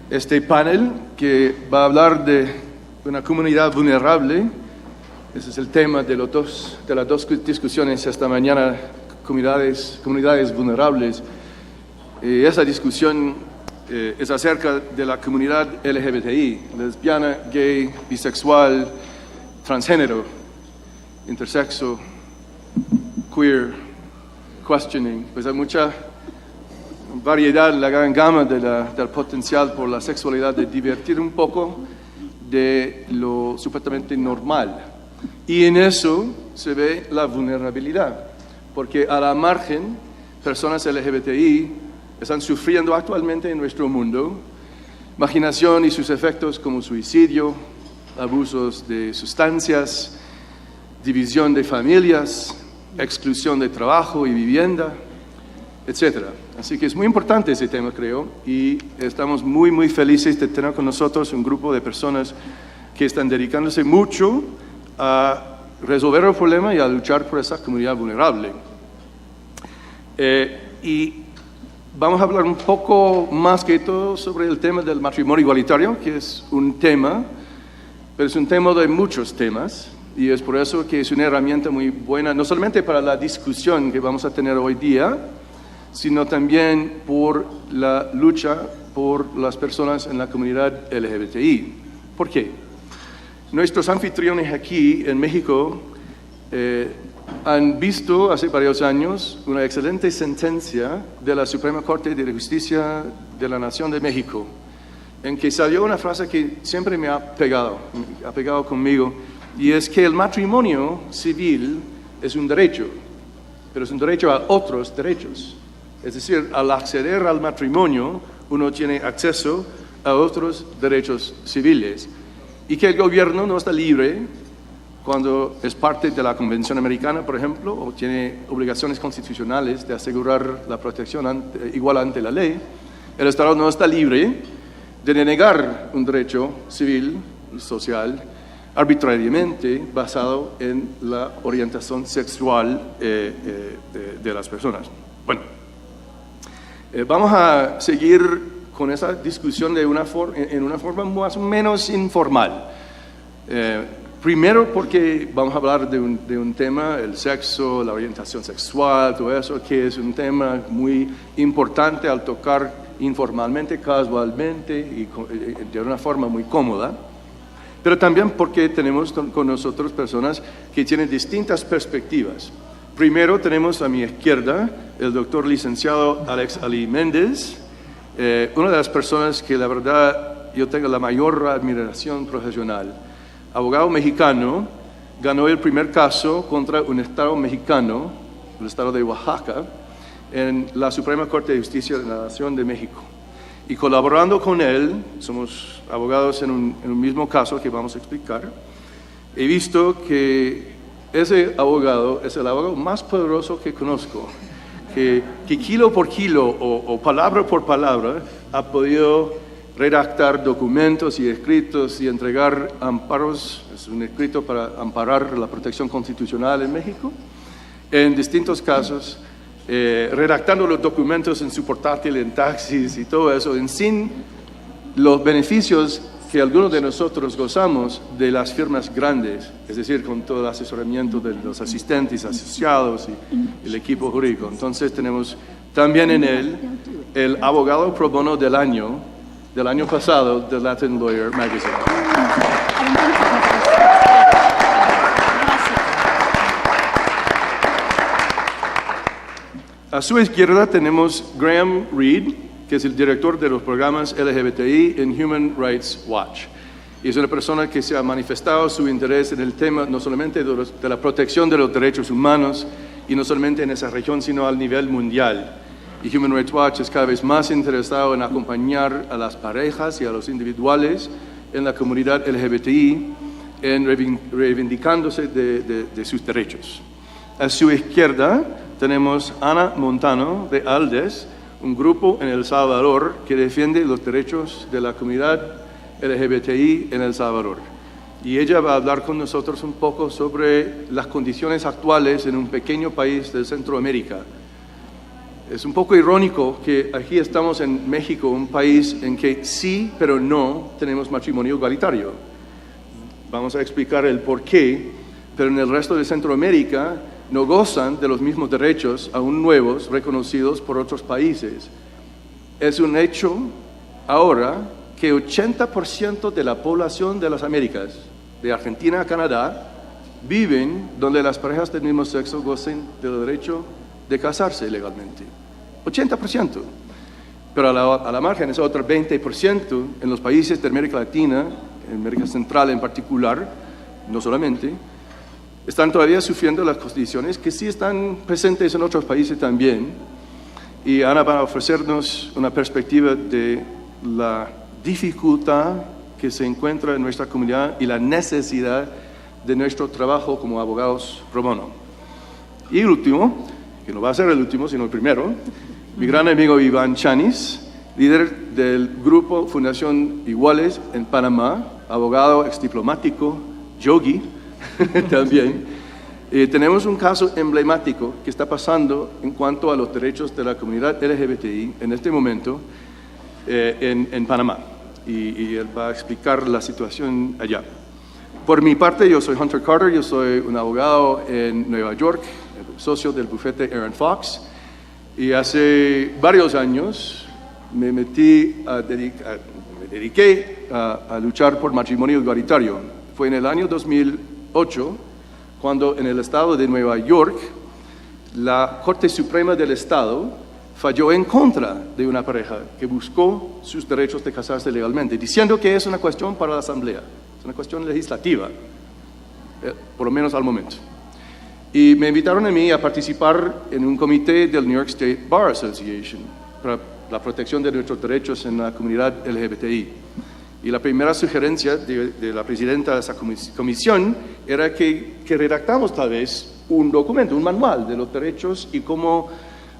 este panel que va a hablar de una comunidad vulnerable. Ese es el tema de las dos discusiones esta mañana, comunidades vulnerables. Esa discusión es acerca de la comunidad LGBTI, lesbiana, gay, bisexual, transgénero, intersexo, queer, questioning. Pues hay mucha variedad, la gran gama del potencial por la sexualidad de divertir un poco de lo supuestamente normal. Y en eso se ve la vulnerabilidad, porque a la margen, personas LGBTI están sufriendo actualmente en nuestro mundo marginación y sus efectos como suicidio, abusos de sustancias, división de familias, exclusión de trabajo y vivienda, etc. Así que es muy importante ese tema, creo, y estamos muy, muy felices de tener con nosotros un grupo de personas que están dedicándose mucho a resolver el problema y a luchar por esa comunidad vulnerable. Y vamos a hablar un poco más que todo sobre el tema del matrimonio igualitario, que es un tema, pero es un tema de muchos temas, y es por eso que es una herramienta muy buena, no solamente para la discusión que vamos a tener hoy día, sino también por la lucha por las personas en la comunidad LGBTI. ¿Por qué? Nuestros anfitriones aquí en México han visto hace varios años una excelente sentencia de la Suprema Corte de Justicia de la Nación de México, en que salió una frase que siempre me ha pegado conmigo, y es que el matrimonio civil es un derecho, pero es un derecho a otros derechos. Es decir, al acceder al matrimonio, uno tiene acceso a otros derechos civiles, y que el gobierno no está libre cuando es parte de la Convención Americana, por ejemplo, o tiene obligaciones constitucionales de asegurar la protección igual ante la ley. El Estado no está libre de denegar un derecho civil y social arbitrariamente basado en la orientación sexual de las personas. Bueno, vamos a seguir con esa discusión en una forma más o menos informal. Primero porque vamos a hablar de un tema, el sexo, la orientación sexual, todo eso, que es un tema muy importante al tocar informalmente, casualmente y de una forma muy cómoda. Pero también porque tenemos con nosotros personas que tienen distintas perspectivas. Primero tenemos a mi izquierda el doctor licenciado Alex Ali Méndez, una de las personas que la verdad yo tengo la mayor admiración profesional. Abogado mexicano, ganó el primer caso contra un estado mexicano, el estado de Oaxaca, en la Suprema Corte de Justicia de la Nación de México. Y colaborando con él, somos abogados en un mismo caso que vamos a explicar, he visto que ese abogado es el abogado más poderoso que conozco, que kilo por kilo o palabra por palabra ha podido redactar documentos y escritos y entregar amparos, es un escrito para amparar la protección constitucional en México, en distintos casos, redactando los documentos en su portátil, en taxis y todo eso, sin los beneficios que algunos de nosotros gozamos de las firmas grandes, es decir, con todo el asesoramiento de los asistentes asociados y el equipo jurídico. Entonces tenemos también en él el abogado pro bono del año pasado de Latin Lawyer Magazine. A su izquierda tenemos Graham Reed, que es el director de los programas LGBTI en Human Rights Watch. Y es una persona que se ha manifestado su interés en el tema no solamente de la protección de los derechos humanos y no solamente en esa región, sino al nivel mundial. Y Human Rights Watch es cada vez más interesado en acompañar a las parejas y a los individuales en la comunidad LGBTI en reivindicándose de sus derechos. A su izquierda tenemos Ana Montano de ALDES, un grupo en El Salvador que defiende los derechos de la comunidad LGBTI en El Salvador. Y ella va a hablar con nosotros un poco sobre las condiciones actuales en un pequeño país de Centroamérica. Es un poco irónico que aquí estamos en México, un país en que sí, pero no tenemos matrimonio igualitario. Vamos a explicar el por qué, pero en el resto de Centroamérica no gozan de los mismos derechos, aún nuevos, reconocidos por otros países. Es un hecho ahora que 80% de la población de las Américas, de Argentina a Canadá, viven donde las parejas del mismo sexo gocen del derecho de casarse legalmente. 80%. Pero a la margen, ese otro 20% en los países de América Latina, en América Central en particular, no solamente, están todavía sufriendo las condiciones que sí están presentes en otros países también. Y Ana va a ofrecernos una perspectiva de la dificultad que se encuentra en nuestra comunidad y la necesidad de nuestro trabajo como abogados pro bono. Y el último, que no va a ser el último, sino el primero, mi gran amigo Iván Chanis, líder del grupo Fundación Iguales en Panamá, abogado exdiplomático, yogi también. Tenemos un caso emblemático que está pasando en cuanto a los derechos de la comunidad LGBTI en este momento en Panamá. Y él va a explicar la situación allá. Por mi parte, yo soy Hunter Carter, yo soy un abogado en Nueva York, socio del bufete Aaron Fox, y hace varios años me dediqué a luchar por matrimonio igualitario. Fue en el año 2008 cuando en el estado de Nueva York la Corte Suprema del Estado falló en contra de una pareja que buscó sus derechos de casarse legalmente, diciendo que es una cuestión para la Asamblea, es una cuestión legislativa, por lo menos al momento. Y me invitaron a mí a participar en un comité del New York State Bar Association para la protección de nuestros derechos en la comunidad LGBTI. Y la primera sugerencia de la presidenta de esa comisión era que redactamos tal vez un documento, un manual de los derechos y cómo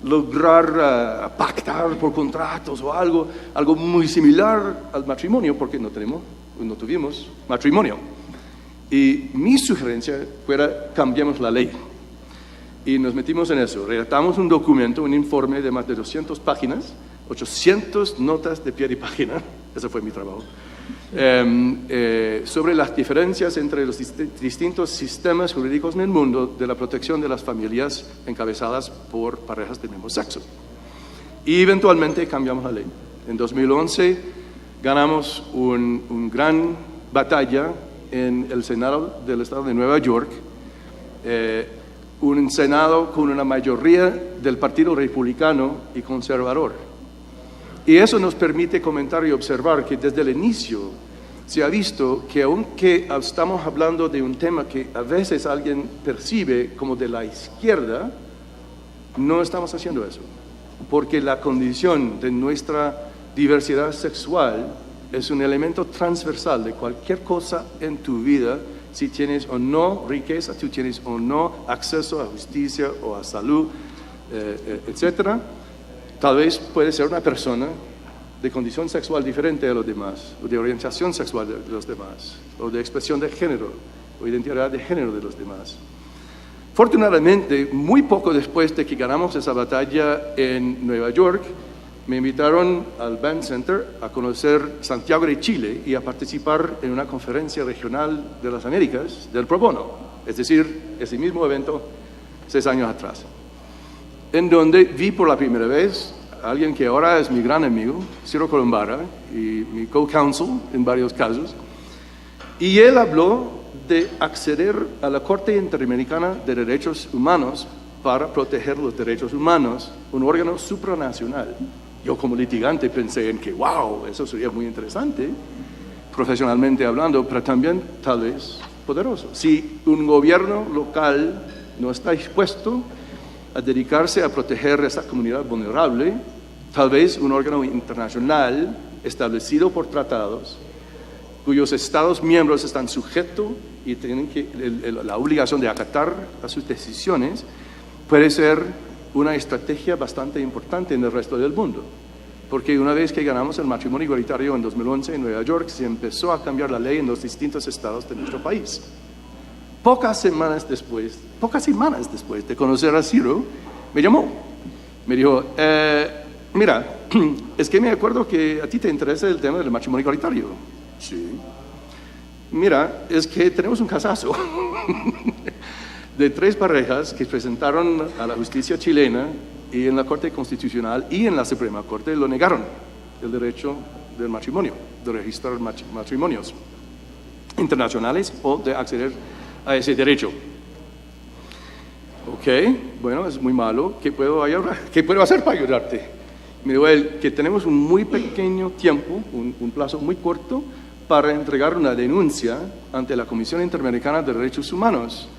lograr pactar por contratos o algo muy similar al matrimonio, porque no tuvimos matrimonio. Y mi sugerencia fuera cambiemos la ley. Y nos metimos en eso. Redactamos un documento, un informe de más de 200 páginas, 800 notas de pie de página, ese fue mi trabajo, sobre las diferencias entre los distintos sistemas jurídicos en el mundo de la protección de las familias encabezadas por parejas del mismo sexo. Y eventualmente cambiamos la ley. En 2011 ganamos una gran batalla en el Senado del Estado de Nueva York, un Senado con una mayoría del Partido Republicano y Conservador. Y eso nos permite comentar y observar que desde el inicio se ha visto que aunque estamos hablando de un tema que a veces alguien percibe como de la izquierda, no estamos haciendo eso. Porque la condición de nuestra diversidad sexual es un elemento transversal de cualquier cosa en tu vida, si tienes o no riqueza, si tienes o no acceso a justicia o a salud, etcétera. Tal vez puede ser una persona de condición sexual diferente a los demás, o de orientación sexual de los demás, o de expresión de género, o identidad de género de los demás. Fortunadamente, muy poco después de que ganamos esa batalla en Nueva York, me invitaron al Band Center a conocer Santiago de Chile y a participar en una conferencia regional de las Américas del Pro Bono, es decir, ese mismo evento 6 años atrás, en donde vi por la primera vez a alguien que ahora es mi gran amigo, Ciro Colombara, y mi co-counsel en varios casos, y él habló de acceder a la Corte Interamericana de Derechos Humanos para proteger los derechos humanos, un órgano supranacional. Yo como litigante pensé en que, wow, eso sería muy interesante, profesionalmente hablando, pero también tal vez poderoso. Si un gobierno local no está dispuesto a dedicarse a proteger a esta comunidad vulnerable, tal vez un órgano internacional establecido por tratados, cuyos Estados miembros están sujetos y tienen la obligación de acatar a sus decisiones, puede ser una estrategia bastante importante en el resto del mundo. Porque una vez que ganamos el matrimonio igualitario en 2011 en Nueva York, se empezó a cambiar la ley en los distintos estados de nuestro país. Pocas semanas después de conocer a Ciro, me llamó Me dijo, mira, es que me acuerdo que a ti te interesa el tema del matrimonio igualitario. Sí. Mira, es que tenemos un casazo de 3 parejas que presentaron a la justicia chilena y en la Corte Constitucional y en la Suprema Corte lo negaron, el derecho del matrimonio, de registrar matrimonios internacionales o de acceder a ese derecho. Ok, bueno, es muy malo. ¿Qué puedo hacer para ayudarte? Me dijo él que tenemos un muy pequeño tiempo, un plazo muy corto, para entregar una denuncia ante la Comisión Interamericana de Derechos Humanos.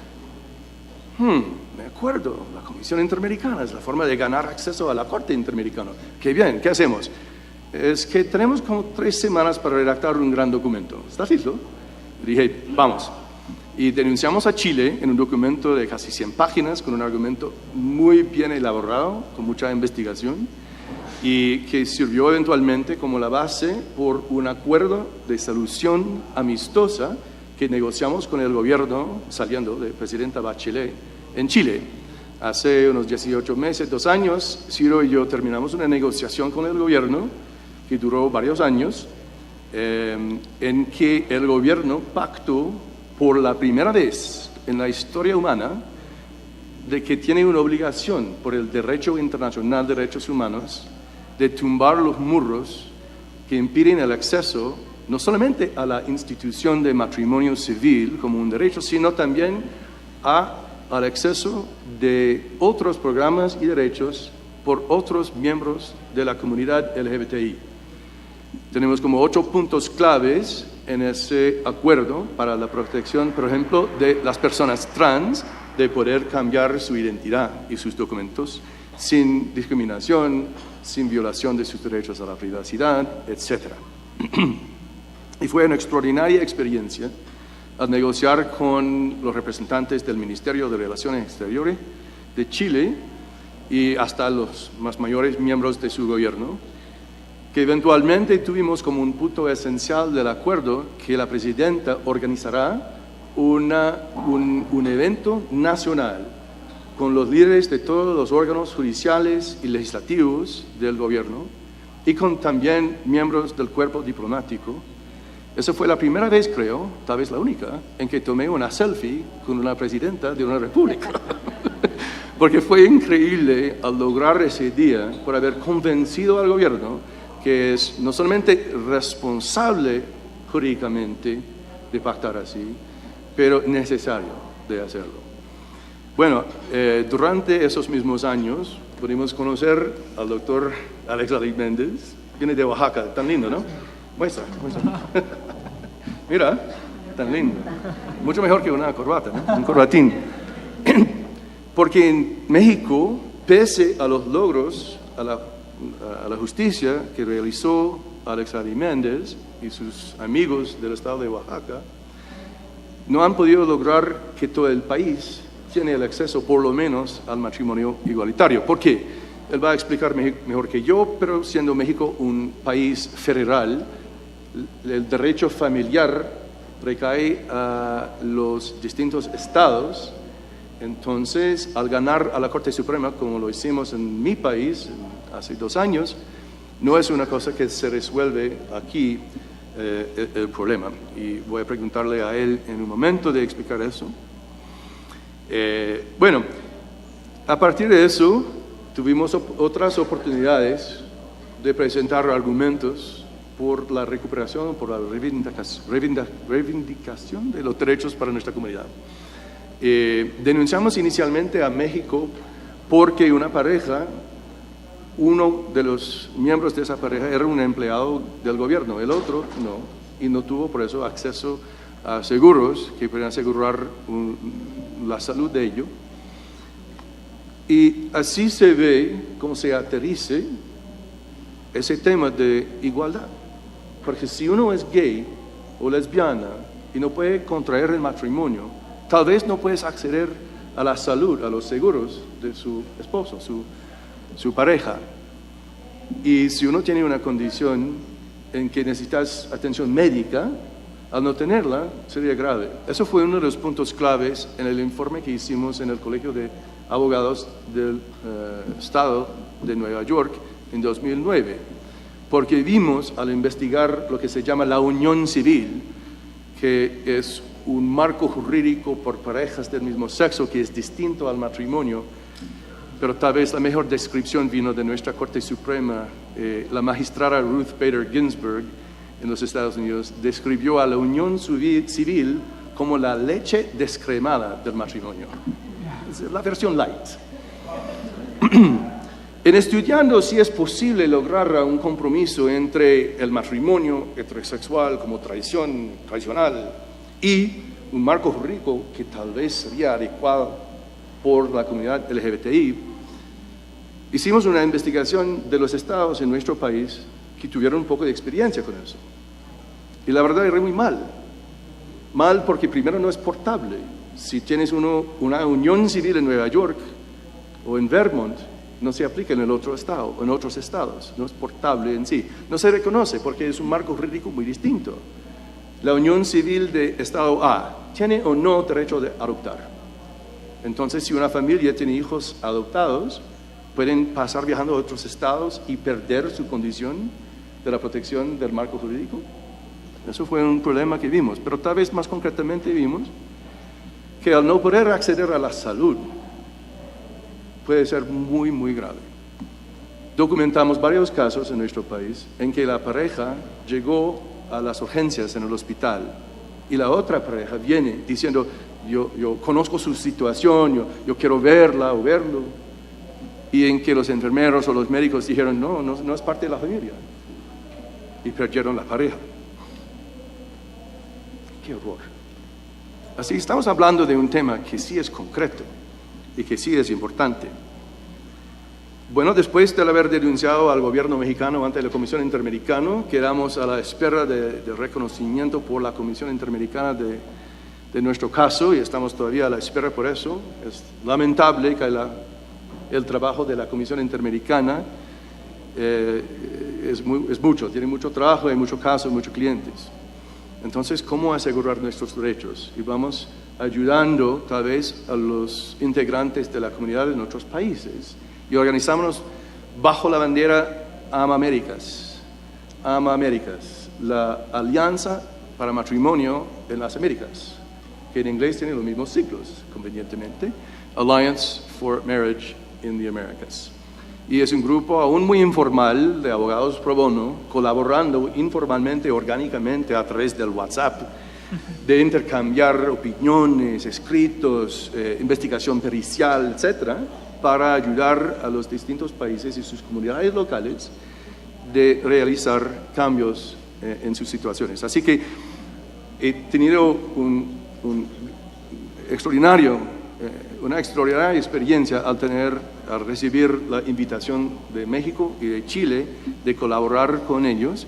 Me acuerdo, la Comisión Interamericana es la forma de ganar acceso a la Corte Interamericana. Qué bien, ¿qué hacemos? Es que tenemos como 3 semanas para redactar un gran documento. ¿Estás listo? Dije, vamos. Y denunciamos a Chile en un documento de casi 100 páginas, con un argumento muy bien elaborado, con mucha investigación, y que sirvió eventualmente como la base por un acuerdo de solución amistosa que negociamos con el gobierno saliendo de presidenta Bachelet en Chile. Hace unos 18 meses, 2 años, Ciro y yo terminamos una negociación con el gobierno que duró varios años, en que el gobierno pactó por la primera vez en la historia humana de que tiene una obligación por el derecho internacional de derechos humanos de tumbar los muros que impiden el acceso no solamente a la institución de matrimonio civil como un derecho, sino también al acceso de otros programas y derechos por otros miembros de la comunidad LGBTI. Tenemos como 8 puntos claves en ese acuerdo para la protección, por ejemplo, de las personas trans, de poder cambiar su identidad y sus documentos sin discriminación, sin violación de sus derechos a la privacidad, etc. Y fue una extraordinaria experiencia al negociar con los representantes del Ministerio de Relaciones Exteriores de Chile y hasta los más mayores miembros de su gobierno, que eventualmente tuvimos como un punto esencial del acuerdo que la presidenta organizará un evento nacional con los líderes de todos los órganos judiciales y legislativos del gobierno y con también miembros del cuerpo diplomático. Esa fue la primera vez, creo, tal vez la única, en que tomé una selfie con una presidenta de una república. Porque fue increíble al lograr ese día por haber convencido al gobierno que es no solamente responsable jurídicamente de pactar así, pero necesario de hacerlo. Bueno, durante esos mismos años pudimos conocer al doctor Alex Aliméndez, viene de Oaxaca, tan lindo, ¿no? Muestra. Mira, tan lindo. Mucho mejor que una corbata, ¿no? Un corbatín. Porque en México, pese a los logros, a la justicia que realizó Alex Aliméndez y sus amigos del estado de Oaxaca, no han podido lograr que todo el país tiene el acceso, por lo menos, al matrimonio igualitario. ¿Por qué? Él va a explicar mejor que yo, pero siendo México un país federal, el derecho familiar recae a los distintos estados. Entonces, al ganar a la Corte Suprema, como lo hicimos en mi país hace 2 años, no es una cosa que se resuelve aquí el problema. Y voy a preguntarle a él en un momento de explicar eso. Bueno, a partir de eso, tuvimos otras oportunidades de presentar argumentos por la recuperación, por la reivindicación de los derechos para nuestra comunidad. Denunciamos inicialmente a México porque una pareja, uno de los miembros de esa pareja era un empleado del gobierno, el otro no, y no tuvo por eso acceso a seguros que puedan asegurar la salud de ellos. Y así se ve cómo se aterriza ese tema de igualdad. Porque si uno es gay o lesbiana y no puede contraer el matrimonio, tal vez no puedes acceder a la salud, a los seguros de su esposo, su pareja. Y si uno tiene una condición en que necesitas atención médica, al no tenerla, sería grave. Eso fue uno de los puntos claves en el informe que hicimos en el Colegio de abogados del estado de Nueva York en 2009, porque vimos al investigar lo que se llama la unión civil, que es un marco jurídico por parejas del mismo sexo que es distinto al matrimonio, pero tal vez la mejor descripción vino de nuestra Corte Suprema. La magistrada Ruth Bader Ginsburg en los Estados Unidos describió a la unión civil como la leche descremada del matrimonio. Es la versión light. En estudiando si es posible lograr un compromiso entre el matrimonio heterosexual como tradicional y un marco jurídico que tal vez sería adecuado por la comunidad LGBTI, hicimos una investigación de los estados en nuestro país que tuvieron un poco de experiencia con eso. Y la verdad era muy mal. Mal porque primero no es portable. Si tienes una unión civil en Nueva York o en Vermont, no se aplica en el otro estado o en otros estados. No es portable en sí. No se reconoce porque es un marco jurídico muy distinto. La unión civil de estado A tiene o no derecho de adoptar. Entonces, si una familia tiene hijos adoptados, pueden pasar viajando a otros estados y perder su condición de la protección del marco jurídico. Eso fue un problema que vimos, pero tal vez más concretamente vimos que al no poder acceder a la salud puede ser muy, muy grave. Documentamos varios casos en nuestro país en que la pareja llegó a las urgencias en el hospital y la otra pareja viene diciendo, yo conozco su situación, yo quiero verla o verlo, y en que los enfermeros o los médicos dijeron, no es parte de la familia, y perdieron la pareja. ¡Qué horror! Así estamos hablando de un tema que sí es concreto y que sí es importante. Bueno, después de haber denunciado al gobierno mexicano ante la Comisión Interamericana, quedamos a la espera de reconocimiento por la Comisión Interamericana de nuestro caso y estamos todavía a la espera por eso. Es lamentable que el trabajo de la Comisión Interamericana es mucho, tiene mucho trabajo, hay muchos casos, muchos clientes. Entonces, ¿cómo asegurar nuestros derechos? Y vamos ayudando tal vez a los integrantes de la comunidad en otros países. Y organizamos bajo la bandera AMA Américas, la Alianza para Matrimonio en las Américas, que en inglés tiene los mismos siglos, convenientemente, Alliance for Marriage in the Americas. Y es un grupo aún muy informal de abogados pro bono, colaborando informalmente, orgánicamente a través del WhatsApp, de intercambiar opiniones, escritos, investigación pericial, etcétera, para ayudar a los distintos países y sus comunidades locales de realizar cambios en sus situaciones. Así que he tenido una extraordinaria experiencia al recibir la invitación de México y de Chile de colaborar con ellos.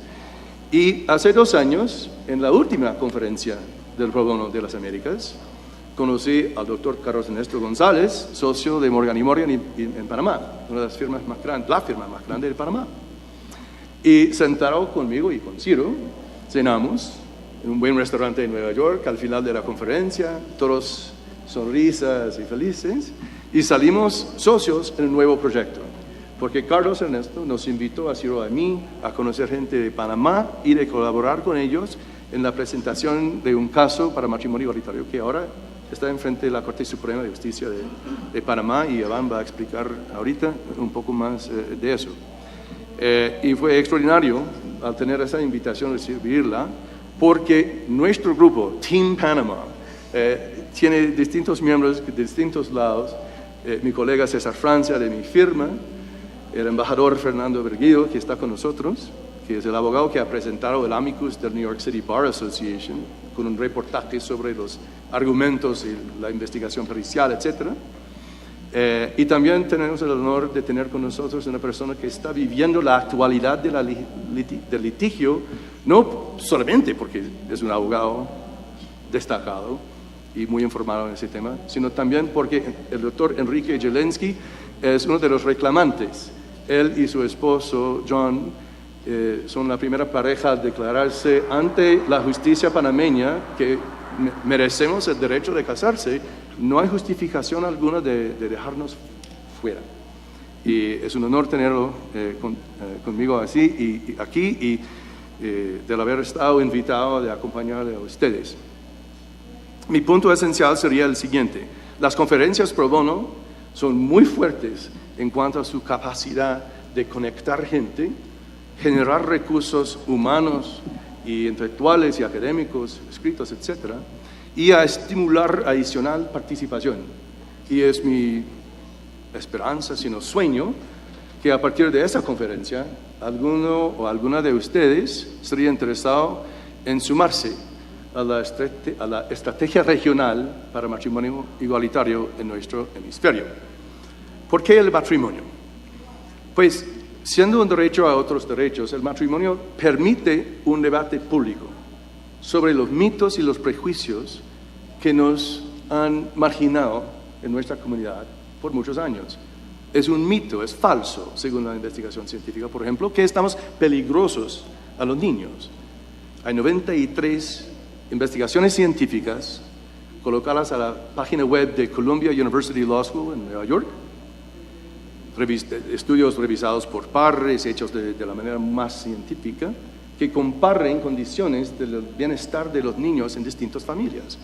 Y hace 2 años, en la última conferencia del Pro Bono de las Américas, conocí al doctor Carlos Ernesto González, socio de Morgan & Morgan en Panamá, una de las firmas más grandes, la firma más grande de Panamá. Y sentado conmigo y con Ciro, cenamos en un buen restaurante en Nueva York. Al final de la conferencia, todos sonrisas y felices, y salimos socios en un nuevo proyecto, porque Carlos Ernesto nos invitó a Ciro a mí a conocer gente de Panamá y de colaborar con ellos en la presentación de un caso para matrimonio igualitario que ahora está enfrente de la Corte Suprema de Justicia de Panamá, y Iván va a explicar ahorita un poco más de eso. Y fue extraordinario al tener esa invitación, recibirla, porque nuestro grupo, Team Panama, tiene distintos miembros de distintos lados. Mi colega César Francia de mi firma, el embajador Fernando Berguido, que está con nosotros, que es el abogado que ha presentado el amicus del New York City Bar Association, con un reportaje sobre los argumentos y la investigación pericial, etc. Y también tenemos el honor de tener con nosotros una persona que está viviendo la actualidad del litigio, no solamente porque es un abogado destacado y muy informado en ese tema, sino también porque el doctor Enrique Jelensky es uno de los reclamantes. Él y su esposo, John, son la primera pareja a declararse ante la justicia panameña que merecemos el derecho de casarse no hay justificación alguna de dejarnos fuera. Y es un honor tenerlo conmigo así y aquí y del haber estado invitado de acompañarle a ustedes. Mi punto esencial sería el siguiente: las conferencias pro bono son muy fuertes en cuanto a su capacidad de conectar gente, generar recursos humanos y intelectuales y académicos, escritos, etc., y a estimular adicional participación. Y es mi esperanza, sino sueño, que a partir de esa conferencia, alguno o alguna de ustedes sería interesado en sumarse a la estrategia regional para matrimonio igualitario en nuestro hemisferio. ¿Por qué el matrimonio? Pues, siendo un derecho a otros derechos, el matrimonio permite un debate público sobre los mitos y los prejuicios que nos han marginado en nuestra comunidad por muchos años. Es un mito, es falso, según la investigación científica, por ejemplo, que estamos peligrosos a los niños. Hay 93 investigaciones científicas colocadas a la página web de Columbia University Law School en Nueva York, estudios revisados por pares, hechos de la manera más científica, que comparen condiciones del bienestar de los niños en distintas familias.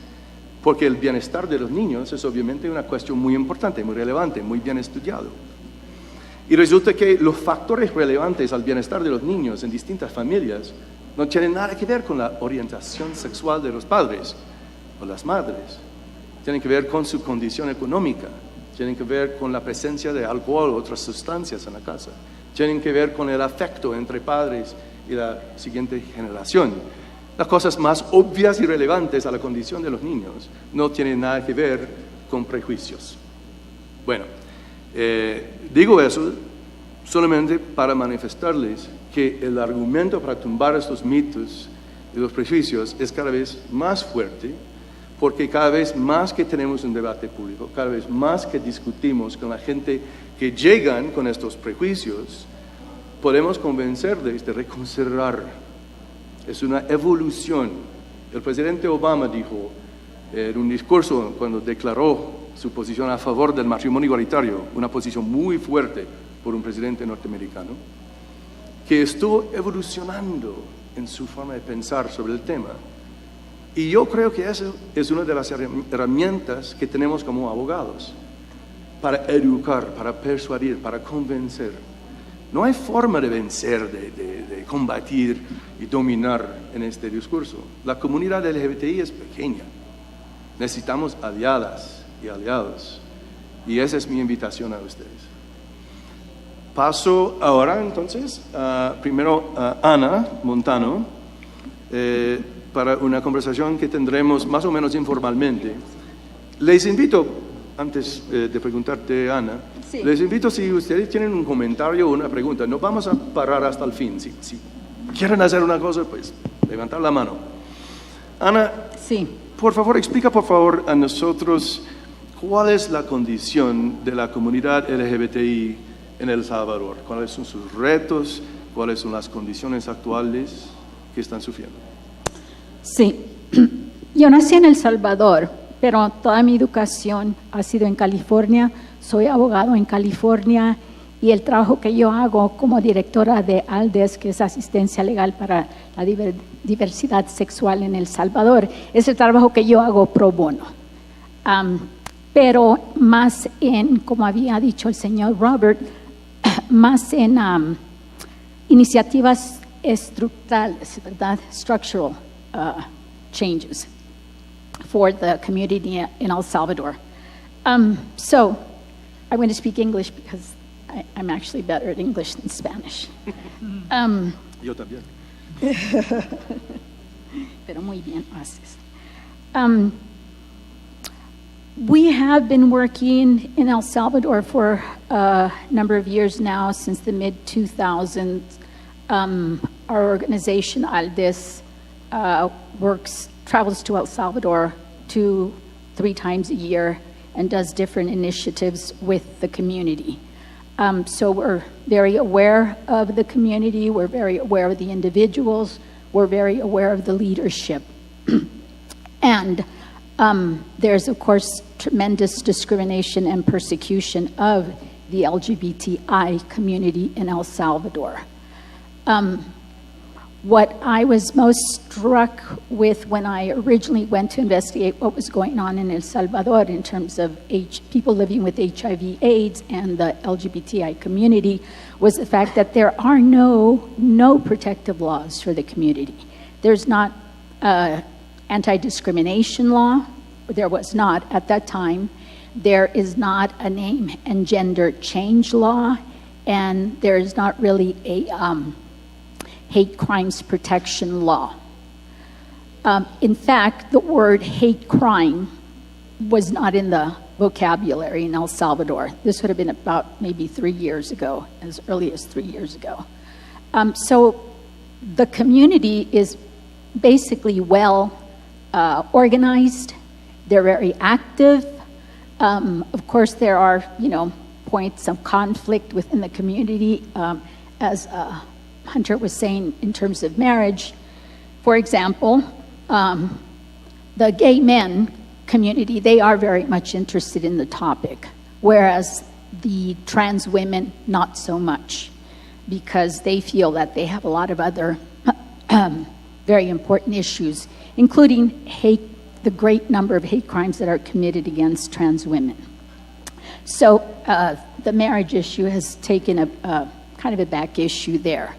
Porque el bienestar de los niños es obviamente una cuestión muy importante, muy relevante, muy bien estudiado. Y resulta que los factores relevantes al bienestar de los niños en distintas familias no tienen nada que ver con la orientación sexual de los padres o las madres. Tienen que ver con su condición económica, tienen que ver con la presencia de alcohol o otras sustancias en la casa, tienen que ver con el afecto entre padres y la siguiente generación. Las cosas más obvias y relevantes a la condición de los niños no tienen nada que ver con prejuicios. Bueno, digo eso solamente para manifestarles que el argumento para tumbar estos mitos y los prejuicios es cada vez más fuerte, porque cada vez más que tenemos un debate público, cada vez más que discutimos con la gente que llegan con estos prejuicios, podemos convencerles de reconsiderar. Es una evolución. El presidente Obama dijo en un discurso cuando declaró su posición a favor del matrimonio igualitario, una posición muy fuerte por un presidente norteamericano, que estuvo evolucionando en su forma de pensar sobre el tema. Y yo creo que esa es una de las herramientas que tenemos como abogados para educar, para persuadir, para convencer. No hay forma de vencer, de combatir y dominar en este discurso. La comunidad LGBTI es pequeña. Necesitamos aliadas y aliados. Y esa es mi invitación a ustedes. Paso ahora entonces primero a Ana Montano para una conversación que tendremos más o menos informalmente. Les invito, antes de preguntarte, Ana, sí, les invito, si ustedes tienen un comentario o una pregunta, no vamos a parar hasta el fin. Si quieren hacer una cosa, pues levantar la mano. Ana, sí, por favor, explica por favor a nosotros cuál es la condición de la comunidad LGBTI en El Salvador. ¿Cuáles son sus retos? ¿Cuáles son las condiciones actuales que están sufriendo? Sí, yo nací en El Salvador, pero toda mi educación ha sido en California. Soy abogado en California y el trabajo que yo hago como directora de ALDES, que es Asistencia Legal para la Diversidad Sexual en El Salvador, es el trabajo que yo hago pro bono. Pero más en, como había dicho el señor Robert, más en iniciativas estructurales, ¿verdad? Structural changes for the community in El Salvador. So I'm going to speak English because I'm actually better at English than Spanish. Yo también. Pero muy bien haces. We have been working in El Salvador for a number of years now, since the mid-2000s. Our organization, ALDES, travels to El Salvador 2-3 times a year and does different initiatives with the community. So we're very aware of the community, we're very aware of the individuals, we're very aware of the leadership. And There's, of course, tremendous discrimination and persecution of the LGBTI community in El Salvador. What I was most struck with when I originally went to investigate what was going on in El Salvador in terms of people living with HIV/AIDS and the LGBTI community was the fact that there are no protective laws for the community. There's not anti-discrimination law. There was not at that time. There is not a name and gender change law, and there is not really a hate crimes protection law. In fact, the word hate crime was not in the vocabulary in El Salvador. This would have been about maybe 3 years ago, as early as 3 years ago. So the community is basically well organized. They're very active. Of course, there are, points of conflict within the community, as Hunter was saying, in terms of marriage. For example, the gay men community, they are very much interested in the topic, whereas the trans women, not so much, because they feel that they have a lot of other very important issues, including the great number of hate crimes that are committed against trans women. So the marriage issue has taken a kind of a back issue there.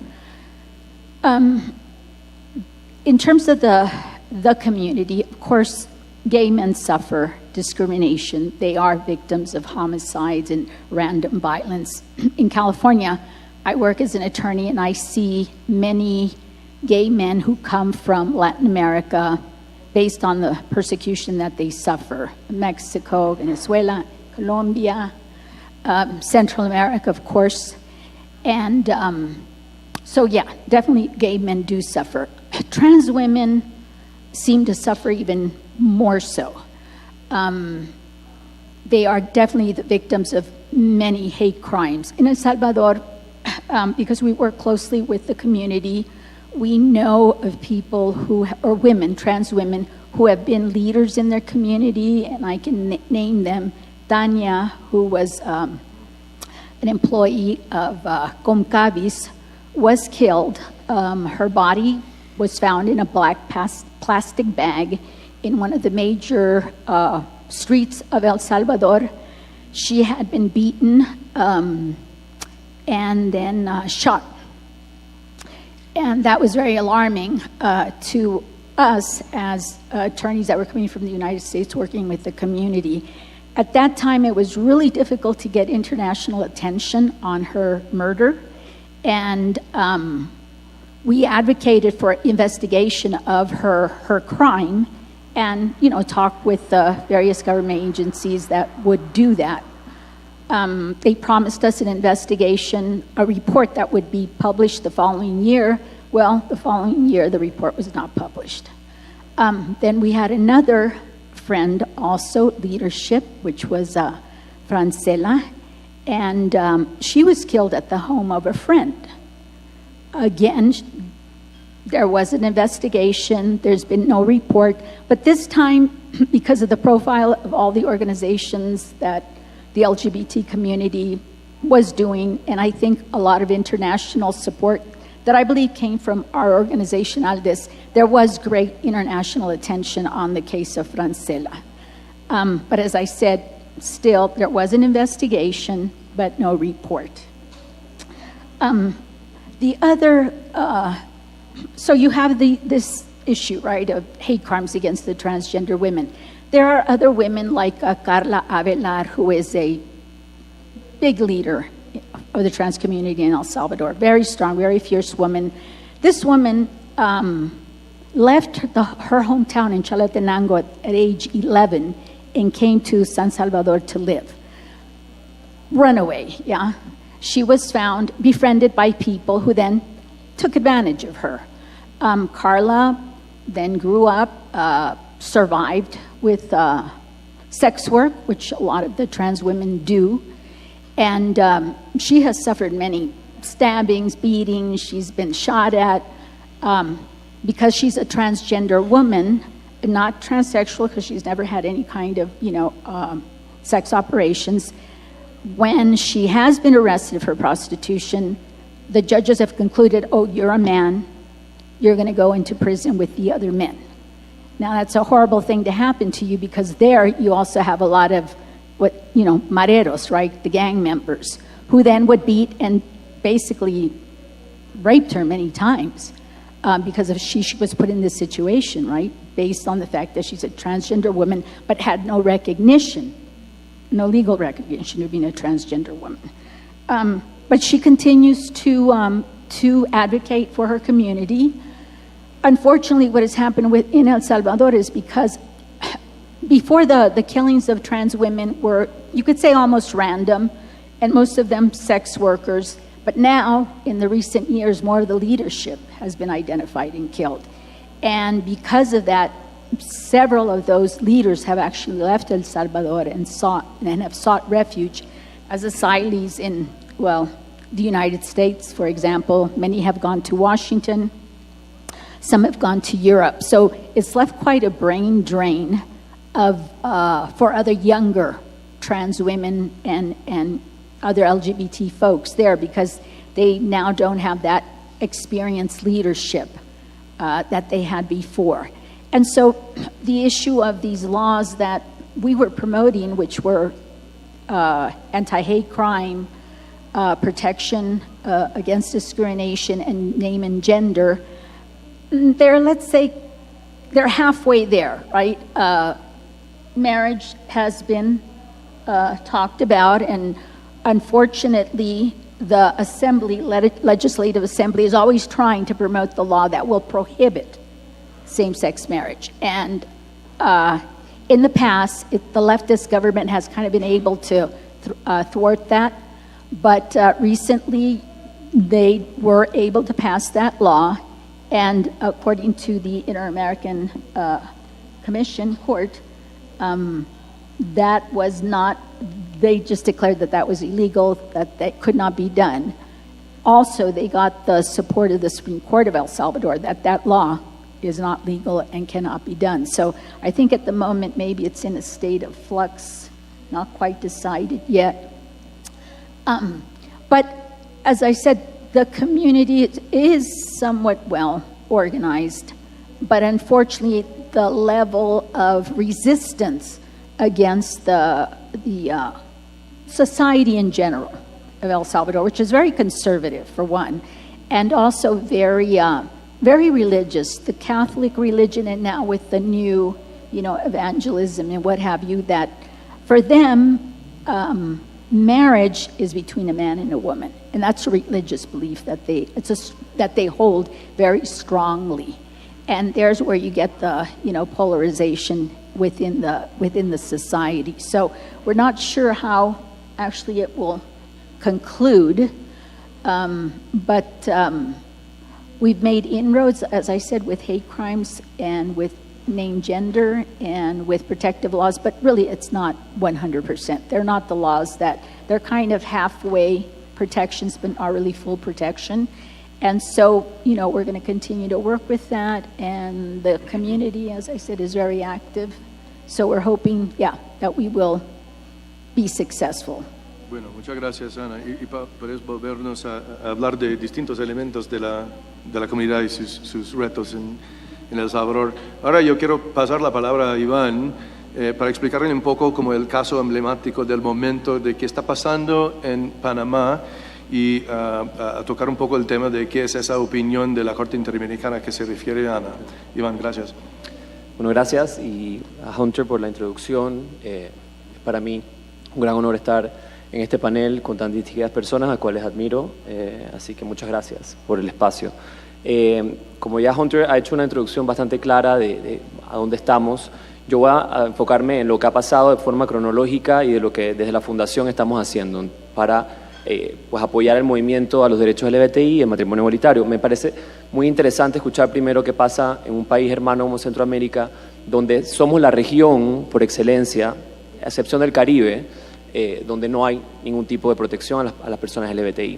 In terms of the community, of course, gay men suffer discrimination. They are victims of homicides and random violence. In California, I work as an attorney, and I see many gay men who come from Latin America based on the persecution that they suffer. Mexico, Venezuela, Colombia, Central America, of course. And so yeah, definitely gay men do suffer. Trans women seem to suffer even more so. They are definitely the victims of many hate crimes. In El Salvador, because we work closely with the community, we know of people or women, trans women, who have been leaders in their community, and I can name them. Tanya, who was an employee of Comcavis, was killed. Her body was found in a black plastic bag in one of the major streets of El Salvador. She had been beaten and then shot. And that was very alarming to us as attorneys that were coming from the United States working with the community. At that time, it was really difficult to get international attention on her murder. And we advocated for investigation of her crime and, talk with the various government agencies that would do that. They promised us an investigation, a report that would be published the following year. Well, the following year, the report was not published. Then we had another friend, also leadership, which was Francela, and she was killed at the home of a friend. Again, there was an investigation. There's been no report. But this time, because of the profile of all the organizations that the LGBT community was doing, and I think a lot of international support that I believe came from our organization, ALDES, there was great international attention on the case of Francela. But as I said, still, there was an investigation, but no report. The other, so you have this issue, right, of hate crimes against the transgender women. There are other women like Carla Avelar, who is a big leader of the trans community in El Salvador. Very strong, very fierce woman. This woman left her hometown in Chalatenango at age 11 and came to San Salvador to live. Runaway, yeah. She was found, befriended by people who then took advantage of her. Carla then grew up, survived with sex work, which a lot of the trans women do. And she has suffered many stabbings, beatings. She's been shot at. Because she's a transgender woman, not transsexual because she's never had any kind of, sex operations. When she has been arrested for prostitution, the judges have concluded, oh, you're a man, you're going to go into prison with the other men. Now, that's a horrible thing to happen to you because there you also have a lot of mareros, right, the gang members, who then would beat and basically raped her many times because of she was put in this situation, right, based on the fact that she's a transgender woman but had no recognition, no legal recognition of being a transgender woman. But she continues to advocate for her community. Unfortunately, what has happened in El Salvador is because before the killings of trans women were, you could say, almost random, and most of them sex workers. But now, in the recent years, more of the leadership has been identified and killed. And because of that, several of those leaders have actually left El Salvador and have sought refuge as asylees in, the United States, for example. Many have gone to Washington. Some have gone to Europe. So it's left quite a brain drain for other younger trans women and other LGBT folks there because they now don't have that experienced leadership that they had before. And so the issue of these laws that we were promoting, which were anti-hate crime, protection against discrimination, and name and gender, they're halfway there, right? Marriage has been talked about, and unfortunately, the legislative assembly is always trying to promote the law that will prohibit same-sex marriage. And in the past, the leftist government has kind of been able to thwart that, but recently they were able to pass that law. And according to the Inter-American Commission Court, that was not, they just declared that was illegal, that could not be done. Also, they got the support of the Supreme Court of El Salvador that law is not legal and cannot be done. So I think at the moment, maybe it's in a state of flux, not quite decided yet. But as I said, the community is somewhat well organized, but unfortunately, the level of resistance against the society in general of El Salvador, which is very conservative for one, and also very religious. The Catholic religion, and now with the new, evangelism and what have you, that for them, marriage is between a man and a woman, and that's a religious belief that they hold very strongly. And there's where you get the polarization within the society. So we're not sure how actually it will conclude, but we've made inroads, as I said, with hate crimes and with name gender and with protective laws, but really it's not 100%. They're not the laws they're kind of halfway protections, but are really full protection. And so, we're going to continue to work with that, and the community, as I said, is very active. So we're hoping, that we will be successful. Bueno, muchas gracias, Ana. Y podés volvernos a hablar de distintos elementos de la comunidad y sus retos en El Salvador. Ahora yo quiero pasar la palabra a Iván para explicarle un poco como el caso emblemático del momento de qué está pasando en Panamá y a tocar un poco el tema de qué es esa opinión de la Corte Interamericana que se refiere a Ana. Iván, gracias. Bueno, gracias y a Hunter por la introducción. Es para mí un gran honor estar en este panel con tan distintas personas a cuales admiro, así que muchas gracias por el espacio. Como ya Hunter ha hecho una introducción bastante clara de a dónde estamos, yo voy a enfocarme en lo que ha pasado de forma cronológica y de lo que desde la Fundación estamos haciendo para pues apoyar el movimiento a los derechos LGBTI y el matrimonio igualitario. Me parece muy interesante escuchar primero qué pasa en un país hermano como Centroamérica, donde somos la región por excelencia, a excepción del Caribe, donde no hay ningún tipo de protección a las personas LGBTI.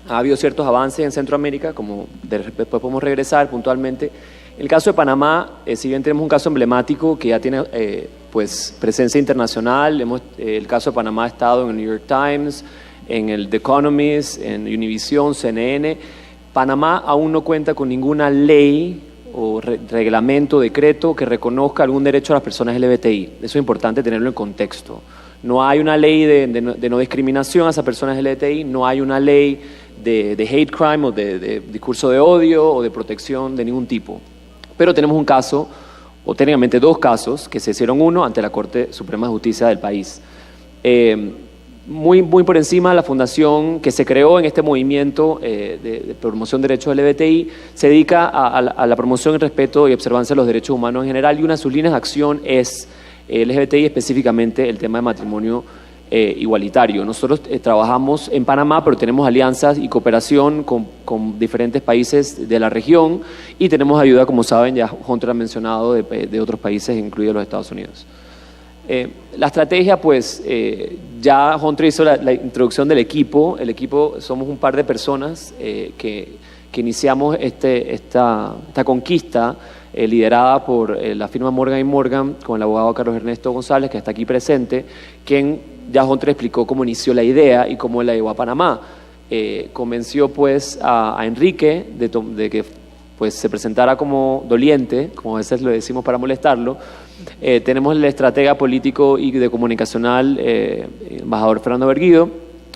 Ha habido ciertos avances en Centroamérica, como después podemos regresar puntualmente, El caso de Panamá, si bien tenemos un caso emblemático que ya tiene pues, presencia internacional, el caso de Panamá ha estado en el New York Times, en el The Economist, en Univision, CNN. Panamá aún no cuenta con ninguna ley o reglamento, decreto que reconozca algún derecho a las personas LGBTI. Eso es importante tenerlo en contexto. No hay una ley de no discriminación a esas personas LGBTI, no hay una ley de hate crime o de discurso de odio o de protección de ningún tipo. Pero tenemos un caso, o técnicamente dos casos, que se hicieron uno ante la Corte Suprema de Justicia del país. Muy por encima, la fundación que se creó en este movimiento de promoción de derechos LGBTI se dedica a la promoción, el respeto y observancia de los derechos humanos en general, y una de sus líneas de acción es LGBTI, específicamente el tema de matrimonio igualitario. Nosotros trabajamos en Panamá, pero tenemos alianzas y cooperación con diferentes países de la región y tenemos ayuda, como saben, ya Hunter ha mencionado, de otros países, incluidos los Estados Unidos. La estrategia, pues, ya Hunter hizo la introducción del equipo. El equipo somos un par de personas que iniciamos esta conquista liderada por la firma Morgan & Morgan con el abogado Carlos Ernesto González, que está aquí presente, quien ya Hunter explicó cómo inició la idea y cómo la llevó a Panamá. Convenció pues a Enrique de que pues, se presentara como doliente, como a veces lo decimos para molestarlo. Tenemos el estratega político y de comunicacional, embajador Fernando Berguido.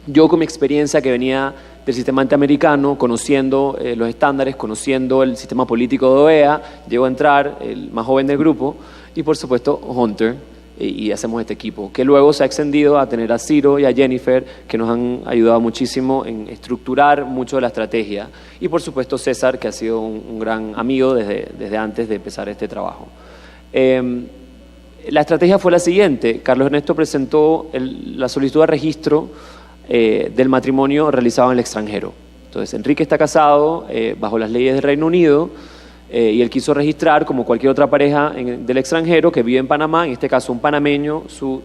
Yo, con mi experiencia que venía del sistema antiamericano, conociendo los estándares, conociendo el sistema político de OEA, llego a entrar, el más joven del grupo, y por supuesto Hunter, y hacemos este equipo, que luego se ha extendido a tener a Ciro y a Jennifer, que nos han ayudado muchísimo en estructurar mucho de la estrategia, y por supuesto César, que ha sido un gran amigo desde antes de empezar este trabajo. La estrategia fue la siguiente: Carlos Ernesto presentó la solicitud de registro del matrimonio realizado en el extranjero. Entonces, Enrique está casado bajo las leyes del Reino Unido y él quiso registrar, como cualquier otra pareja del extranjero que vive en Panamá, en este caso un panameño, su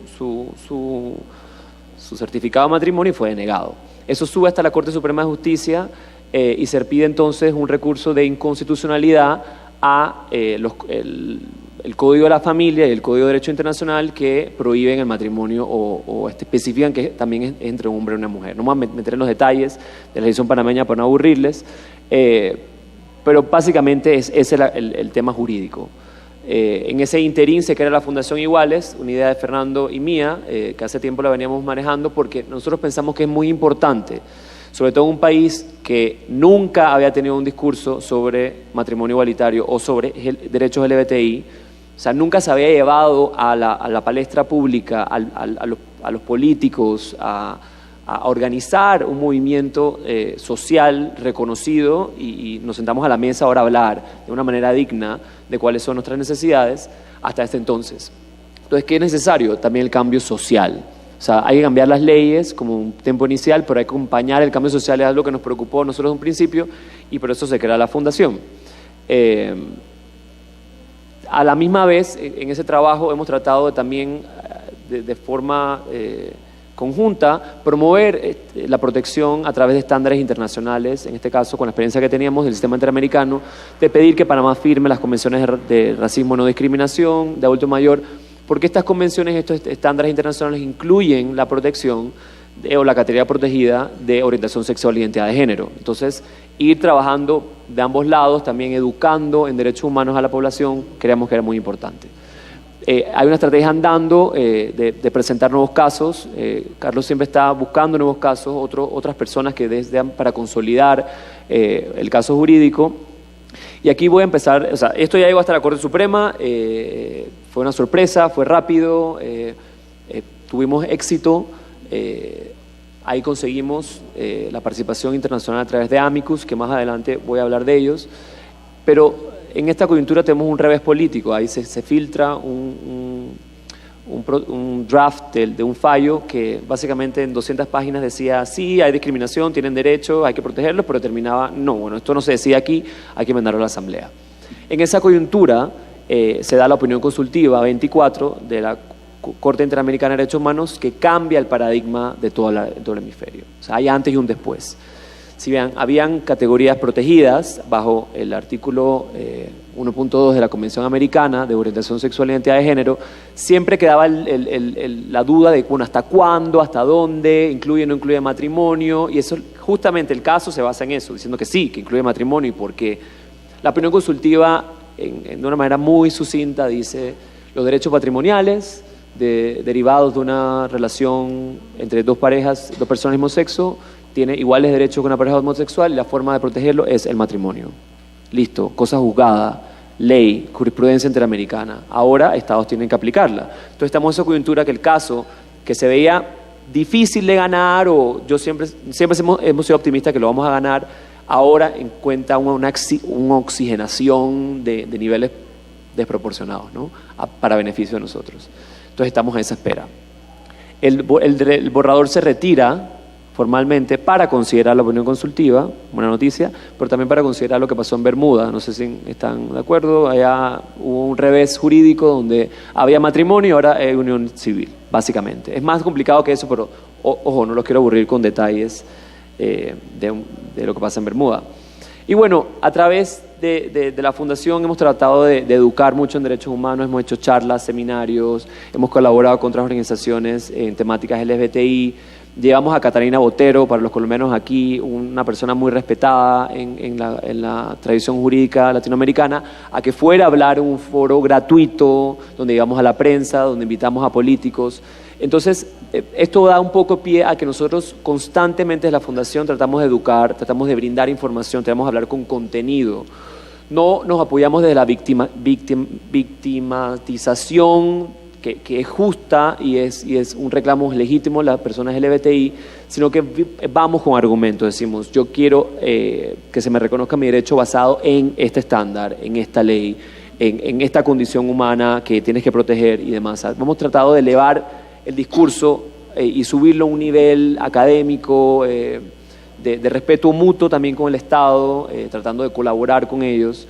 certificado de matrimonio, y fue denegado. Eso sube hasta la Corte Suprema de Justicia y se pide entonces un recurso de inconstitucionalidad a el Código de la Familia y el Código de Derecho Internacional, que prohíben el matrimonio o especifican que también es entre un hombre y una mujer. No me voy a meter en los detalles de la legislación panameña para no aburrirles, pero básicamente ese es el tema jurídico. En ese interín se crea la Fundación Iguales, una idea de Fernando y mía, que hace tiempo la veníamos manejando porque nosotros pensamos que es muy importante, sobre todo en un país que nunca había tenido un discurso sobre matrimonio igualitario o sobre derechos LGBTI. O sea, nunca se había llevado a la palestra pública, a los políticos, a organizar un movimiento social reconocido y nos sentamos a la mesa ahora a hablar de una manera digna de cuáles son nuestras necesidades hasta este entonces. Entonces, ¿qué es necesario? También el cambio social. O sea, hay que cambiar las leyes como un tiempo inicial, pero hay que acompañar el cambio social, es algo que nos preocupó a nosotros en un principio y por eso se crea la fundación. A la misma vez, en ese trabajo hemos tratado de también, de forma conjunta, promover la protección a través de estándares internacionales, en este caso con la experiencia que teníamos del sistema interamericano, de pedir que Panamá firme las convenciones de racismo y no discriminación, de adulto mayor, porque estas convenciones, estos estándares internacionales incluyen la protección o la categoría protegida de orientación sexual e identidad de género. Entonces, ir trabajando de ambos lados, también educando en derechos humanos a la población, creíamos que era muy importante. Hay una estrategia andando de presentar nuevos casos. Carlos siempre está buscando nuevos casos, otras personas que desean para consolidar el caso jurídico. Y aquí voy a empezar, o sea, esto ya llegó hasta la Corte Suprema, fue una sorpresa, fue rápido, tuvimos éxito. Ahí conseguimos la participación internacional a través de Amicus, que más adelante voy a hablar de ellos, pero en esta coyuntura tenemos un revés político. Ahí se filtra un draft de un fallo que básicamente en 200 páginas decía: sí, hay discriminación, tienen derecho, hay que protegerlos, pero terminaba: no, bueno, esto no se decide aquí, hay que mandarlo a la Asamblea. En esa coyuntura se da la opinión consultiva 24 de la Corte Interamericana de Derechos Humanos, que cambia el paradigma de todo el hemisferio. O sea, hay antes y un después. Si bien habían categorías protegidas bajo el artículo 1.2 de la Convención Americana de Orientación Sexual e Identidad de Género, siempre quedaba la duda de, bueno, hasta cuándo, hasta dónde, incluye o no incluye matrimonio, y eso, justamente el caso se basa en eso, diciendo que sí, que incluye matrimonio, y porque la opinión consultiva, de una manera muy sucinta, dice: los derechos patrimoniales derivados de una relación entre dos personas del mismo sexo tiene iguales derechos que una pareja homosexual, y la forma de protegerlo es el matrimonio. Listo, cosa juzgada, ley, jurisprudencia interamericana. Ahora Estados tienen que aplicarla. Entonces estamos en esa coyuntura que el caso que se veía difícil de ganar, o yo siempre hemos sido optimistas que lo vamos a ganar, ahora encuentra una oxigenación de niveles desproporcionados, ¿no? Para beneficio de nosotros. Entonces estamos en esa espera. El borrador se retira formalmente para considerar la opinión consultiva, buena noticia, pero también para considerar lo que pasó en Bermuda. No sé si están de acuerdo. Allá hubo un revés jurídico donde había matrimonio y ahora hay unión civil, básicamente. Es más complicado que eso, pero ojo, no los quiero aburrir con detalles de lo que pasa en Bermuda. Y bueno, a través de la Fundación hemos tratado de educar mucho en derechos humanos, hemos hecho charlas, seminarios, hemos colaborado con otras organizaciones en temáticas LGBTI. Llevamos a Catalina Botero, para los colombianos aquí, una persona muy respetada en la tradición jurídica latinoamericana, a que fuera a hablar en un foro gratuito, donde llevamos a la prensa, donde invitamos a políticos. Entonces, esto da un poco pie a que nosotros constantemente desde la Fundación tratamos de educar, tratamos de brindar información, tratamos de hablar con contenido. No nos apoyamos desde la victimatización, que es justa y es un reclamo legítimo de las personas LGBTI, sino que vamos con argumentos. Decimos: yo quiero que se me reconozca mi derecho basado en este estándar, en esta ley, en esta condición humana que tienes que proteger y demás. Hemos tratado de elevar el discurso y subirlo a un nivel académico, de respeto mutuo también con el Estado, tratando de colaborar con ellos.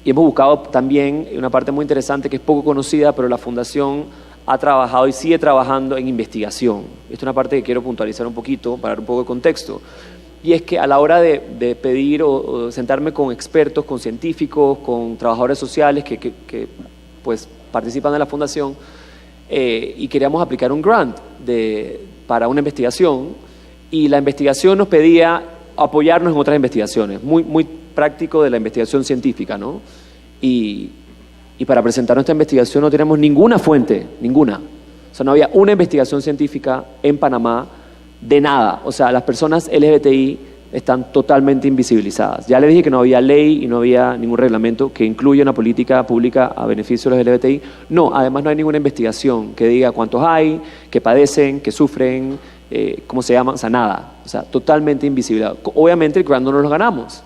Y hemos buscado también una parte muy interesante que es poco conocida, pero la Fundación ha trabajado y sigue trabajando en investigación. Esta es una parte que quiero puntualizar un poquito para dar un poco de contexto. Y es que a la hora de pedir o sentarme con expertos, con científicos, con trabajadores sociales que pues participan en la Fundación, y queríamos aplicar un grant para una investigación, y la investigación nos pedía apoyarnos en otras investigaciones, muy práctico de la investigación científica, ¿no? Y para presentar nuestra investigación no tenemos ninguna fuente, ninguna. O sea, no había una investigación científica en Panamá de nada. O sea, las personas LGBTI están totalmente invisibilizadas. Ya les dije que no había ley y no había ningún reglamento que incluya una política pública a beneficio de los LGBTI. No, además no hay ninguna investigación que diga cuántos hay, que padecen, que sufren, cómo se llaman, o sea, nada. O sea, totalmente invisibilizado. Obviamente el grant no nos lo ganamos,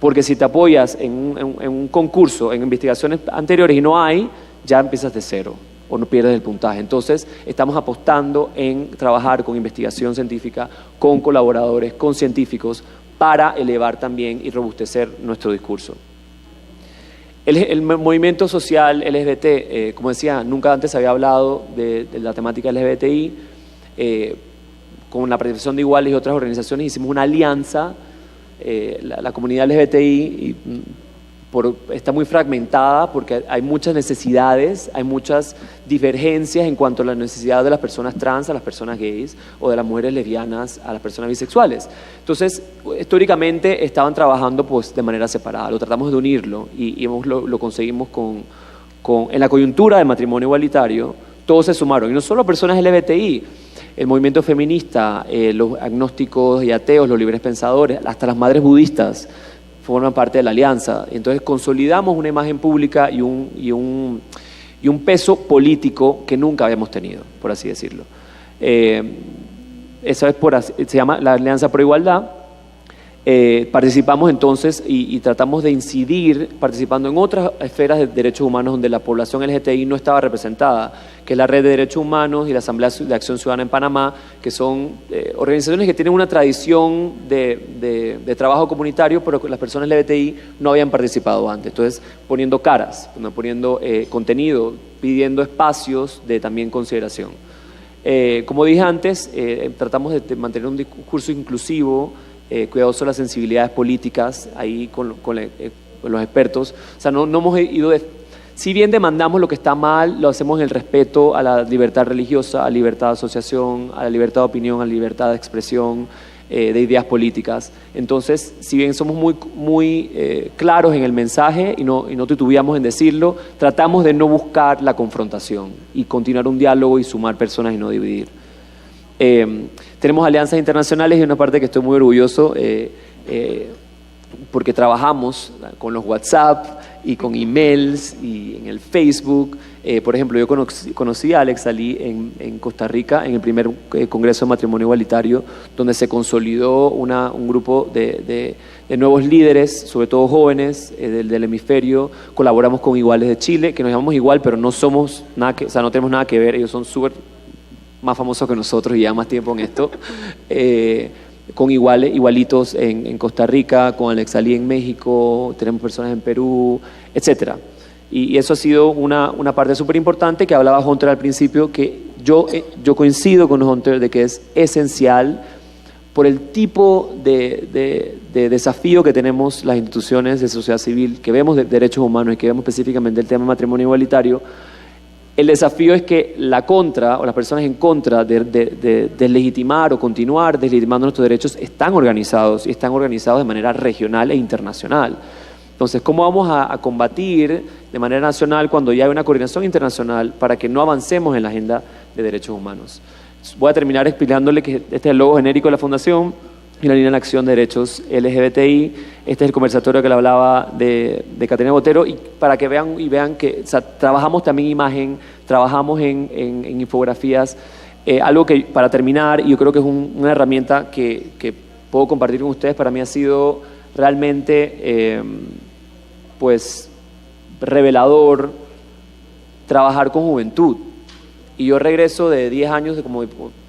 porque si te apoyas en un concurso, en investigaciones anteriores y no hay, ya empiezas de cero o no pierdes el puntaje. Entonces, estamos apostando en trabajar con investigación científica, con colaboradores, con científicos, para elevar también y robustecer nuestro discurso. El movimiento social LGBT, como decía, nunca antes había hablado de la temática LGBTI. Con la Participación de Iguales y otras organizaciones hicimos una alianza. La comunidad LGBTI está muy fragmentada porque hay muchas necesidades, hay muchas divergencias en cuanto a la necesidad de las personas trans a las personas gays, o de las mujeres lesbianas a las personas bisexuales. Entonces, históricamente estaban trabajando pues de manera separada. Lo tratamos de unirlo y lo conseguimos en la coyuntura del matrimonio igualitario. Todos se sumaron, y no solo personas LGBTI, el movimiento feminista, los agnósticos y ateos, los libres pensadores, hasta las madres budistas forman parte de la alianza. Entonces consolidamos una imagen pública y un peso político que nunca habíamos tenido, por así decirlo. Esa se llama la Alianza Pro Igualdad. Participamos entonces y tratamos de incidir participando en otras esferas de derechos humanos donde la población LGBTI no estaba representada, que es la Red de Derechos Humanos y la Asamblea de Acción Ciudadana en Panamá, que son organizaciones que tienen una tradición de trabajo comunitario, pero que las personas LGBTI no habían participado antes. Entonces, poniendo caras, poniendo contenido, pidiendo espacios de también consideración. Como dije antes, tratamos de mantener un discurso inclusivo, cuidadoso de las sensibilidades políticas, ahí con los expertos. O sea, no hemos ido si bien demandamos lo que está mal, lo hacemos en el respeto a la libertad religiosa, a la libertad de asociación, a la libertad de opinión, a la libertad de expresión de ideas políticas. Entonces, si bien somos muy claros en el mensaje y no titubeamos en decirlo, tratamos de no buscar la confrontación y continuar un diálogo y sumar personas y no dividir. Tenemos alianzas internacionales y una parte que estoy muy orgulloso porque trabajamos con los WhatsApp y con emails y en el Facebook. Por ejemplo, yo conocí a Alex Ali en Costa Rica en el primer Congreso de Matrimonio Igualitario, donde se consolidó un grupo de nuevos líderes, sobre todo jóvenes del hemisferio. Colaboramos con Iguales de Chile, que nos llamamos igual, pero no somos nada o sea, no tenemos nada que ver. Ellos son súper más famosos que nosotros y llevan más tiempo en esto. Con igualitos en Costa Rica, con Alex Ali en México, tenemos personas en Perú, etcétera. Y eso ha sido una parte súper importante que hablaba Hunter al principio, que yo coincido con Hunter de que es esencial por el tipo de desafío que tenemos las instituciones de sociedad civil, que vemos de derechos humanos y que vemos específicamente el tema de matrimonio igualitario. El desafío es que la contra o las personas en contra de deslegitimar o continuar deslegitimando nuestros derechos están organizados y están organizados de manera regional e internacional. Entonces, ¿cómo vamos a combatir de manera nacional cuando ya hay una coordinación internacional para que no avancemos en la agenda de derechos humanos? Voy a terminar explicándole que este es el logo genérico de la Fundación y la línea de acción de derechos LGBTI. Este es el conversatorio que le hablaba de Caterina Botero, y para que vean que o sea, trabajamos también imagen, trabajamos en infografías, algo que para terminar, y yo creo que es una herramienta que puedo compartir con ustedes, para mí ha sido realmente pues revelador trabajar con juventud. Y yo regreso de 10 años, como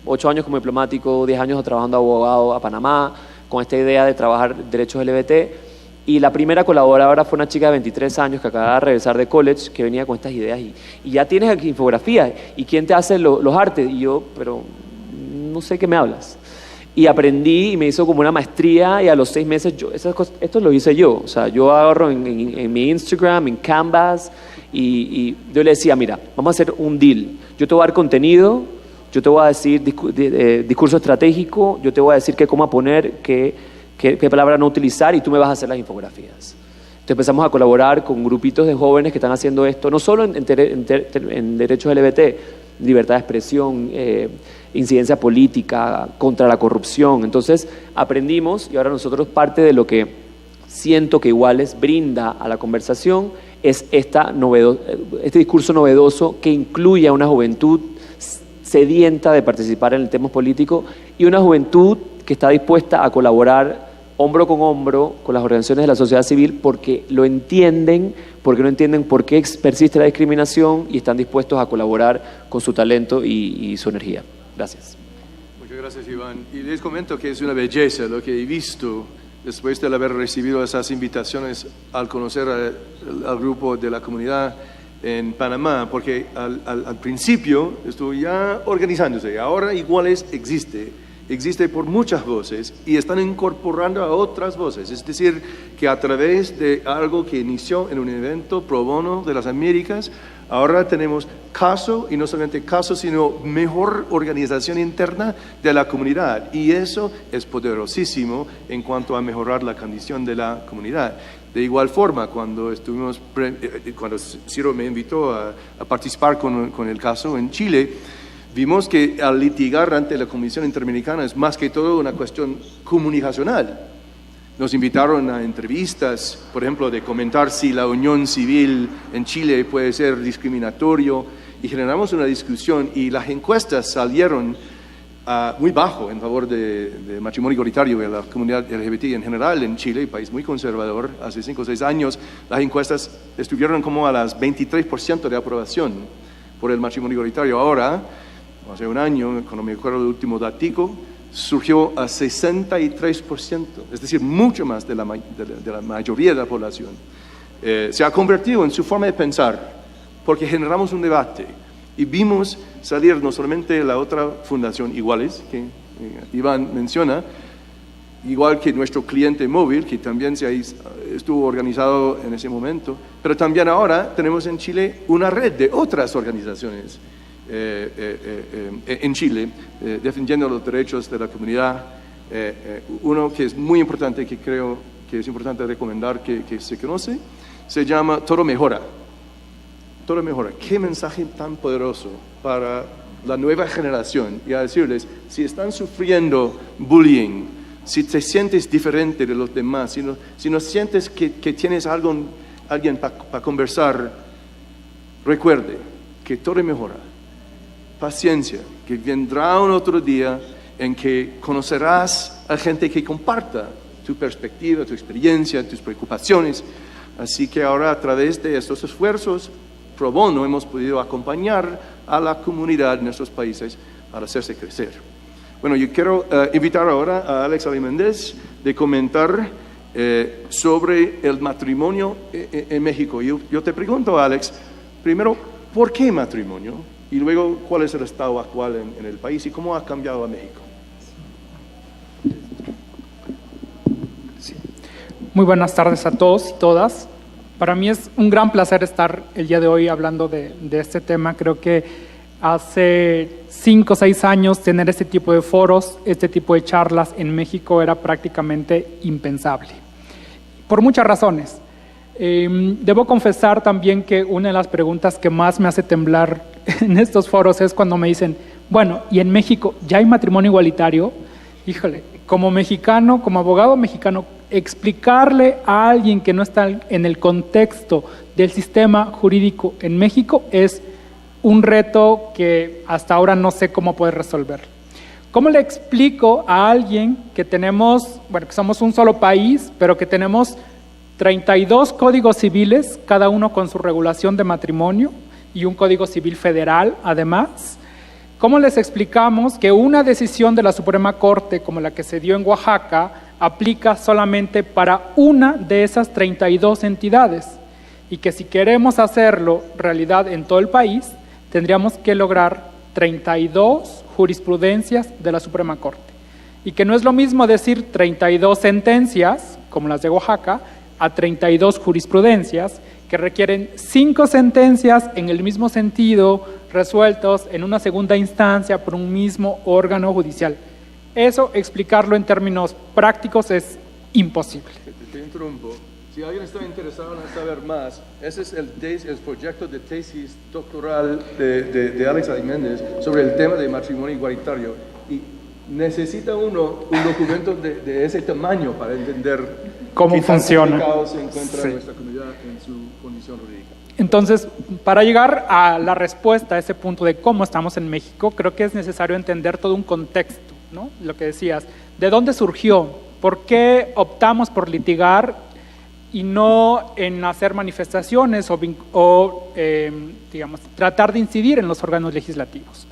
8 años como diplomático, 10 años trabajando abogado a Panamá, con esta idea de trabajar derechos LGBT. Y la primera colaboradora fue una chica de 23 años que acababa de regresar de college, que venía con estas ideas. Y ya tienes aquí infografías. ¿Y quién te hace los artes? Y yo, pero no sé qué me hablas. Y aprendí y me hizo como una maestría, y a los 6 meses, esto lo hice yo. O sea, yo agarro en mi Instagram, en Canvas, y yo le decía, mira, vamos a hacer un deal. Yo te voy a dar contenido, yo te voy a decir discurso estratégico, yo te voy a decir cómo poner, qué palabra no utilizar, y tú me vas a hacer las infografías. Entonces empezamos a colaborar con grupitos de jóvenes que están haciendo esto, no solo en derechos LGBT, libertad de expresión, incidencia política, contra la corrupción. Entonces aprendimos, y ahora nosotros parte de lo que siento que Iguales brinda a la conversación es este discurso novedoso que incluye a una juventud sedienta de participar en el tema político, y una juventud que está dispuesta a colaborar hombro con hombro con las organizaciones de la sociedad civil, porque no entienden por qué persiste la discriminación, y están dispuestos a colaborar con su talento y su energía. Gracias. Muchas gracias, Iván. Y les comento que es una belleza lo que he visto después de haber recibido esas invitaciones al conocer al grupo de la comunidad en Panamá, porque al principio estuvo ya organizándose. Ahora Iguales existe por muchas voces, y están incorporando a otras voces. Es decir, que a través de algo que inició en un evento pro bono de las Américas, ahora tenemos caso, y no solamente caso, sino mejor organización interna de la comunidad. Y eso es poderosísimo en cuanto a mejorar la condición de la comunidad. De igual forma, cuando Ciro me invitó a participar con el caso en Chile, vimos que al litigar ante la Comisión Interamericana es más que todo una cuestión comunicacional. Nos invitaron a entrevistas, por ejemplo, de comentar si la unión civil en Chile puede ser discriminatorio, y generamos una discusión, y las encuestas salieron muy bajo en favor de matrimonio igualitario y la comunidad LGBT en general en Chile, país muy conservador. Hace 5 o 6 años las encuestas estuvieron como a las 23% de aprobación por el matrimonio igualitario. Ahora, hace un año, cuando me acuerdo del último datico, surgió a 63%, es decir, mucho más de la mayoría de la población. Se ha convertido en su forma de pensar, porque generamos un debate. Y vimos salir no solamente la otra fundación Iguales, que Iván menciona, igual que nuestro cliente móvil, que también estuvo organizado en ese momento, pero también ahora tenemos en Chile una red de otras organizaciones en Chile, defendiendo los derechos de la comunidad. Uno que es muy importante, que creo que es importante recomendar que se conoce, se llama Todo Mejora. Todo Mejora. Qué mensaje tan poderoso para la nueva generación, y a decirles, si están sufriendo bullying, si te sientes diferente de los demás, si no sientes que tienes alguien para conversar, recuerde que todo mejora. Paciencia, que vendrá un otro día en que conocerás a gente que comparta tu perspectiva, tu experiencia, tus preocupaciones. Así que ahora, a través de estos esfuerzos pro bono, hemos podido acompañar a la comunidad en nuestros países para hacerse crecer. Bueno, yo quiero invitar ahora a Alex Aliméndez de comentar sobre el matrimonio en México. Yo te pregunto, Alex, primero, ¿por qué matrimonio? Y luego, ¿cuál es el estado actual en el país y cómo ha cambiado a México? Sí. Muy buenas tardes a todos y todas. Para mí es un gran placer estar el día de hoy hablando de este tema. Creo que hace 5 o 6 años tener este tipo de foros, este tipo de charlas en México era prácticamente impensable, por muchas razones. Debo confesar también que una de las preguntas que más me hace temblar en estos foros es cuando me dicen, bueno, ¿y en México ya hay matrimonio igualitario? Híjole, como mexicano, como abogado mexicano, explicarle a alguien que no está en el contexto del sistema jurídico en México es un reto que hasta ahora no sé cómo poder resolver. ¿Cómo le explico a alguien que tenemos, bueno, que somos un solo país, pero que tenemos 32 códigos civiles, cada uno con su regulación de matrimonio y un código civil federal además? ¿Cómo les explicamos que una decisión de la Suprema Corte, como la que se dio en Oaxaca, aplica solamente para una de esas 32 entidades? Y que si queremos hacerlo realidad en todo el país, tendríamos que lograr 32 jurisprudencias de la Suprema Corte. Y que no es lo mismo decir 32 sentencias, como las de Oaxaca, a 32 jurisprudencias, que requieren 5 sentencias en el mismo sentido, resueltos en una segunda instancia por un mismo órgano judicial. Eso, explicarlo en términos prácticos, es imposible. Te interrumpo. Si alguien está interesado en saber más, ese es el proyecto de tesis doctoral de Alex Aliméndez sobre el tema de matrimonio igualitario. Y necesita uno un documento de ese tamaño para entender cómo funciona. Se encuentra nuestra comunidad en su condición jurídica. Entonces, para llegar a la respuesta a ese punto de cómo estamos en México, creo que es necesario entender todo un contexto, ¿no? Lo que decías, ¿de dónde surgió? ¿Por qué optamos por litigar y no en hacer manifestaciones o digamos, tratar de incidir en los órganos legislativos?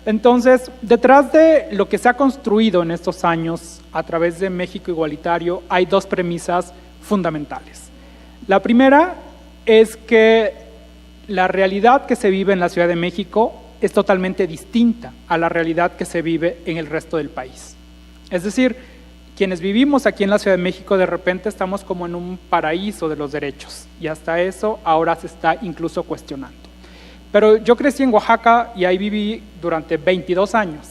Entonces, detrás de lo que se ha construido en estos años a través de México Igualitario hay 2 premisas fundamentales. La primera es que la realidad que se vive en la Ciudad de México es totalmente distinta a la realidad que se vive en el resto del país. Es decir, quienes vivimos aquí en la Ciudad de México de repente estamos como en un paraíso de los derechos y hasta eso ahora se está incluso cuestionando. Pero yo crecí en Oaxaca y ahí viví durante 22 años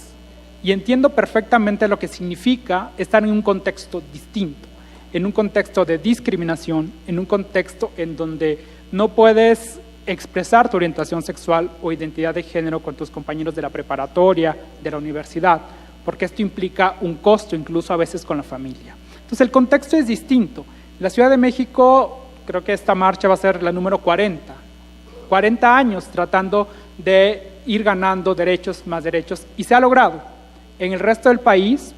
y entiendo perfectamente lo que significa estar en un contexto distinto, en un contexto de discriminación, en un contexto en donde no puedes expresar tu orientación sexual o identidad de género con tus compañeros de la preparatoria, de la universidad, porque esto implica un costo incluso a veces con la familia. Entonces el contexto es distinto. La Ciudad de México, creo que esta marcha va a ser la número 40 años tratando de ir ganando derechos más derechos y se ha logrado. En el resto del país,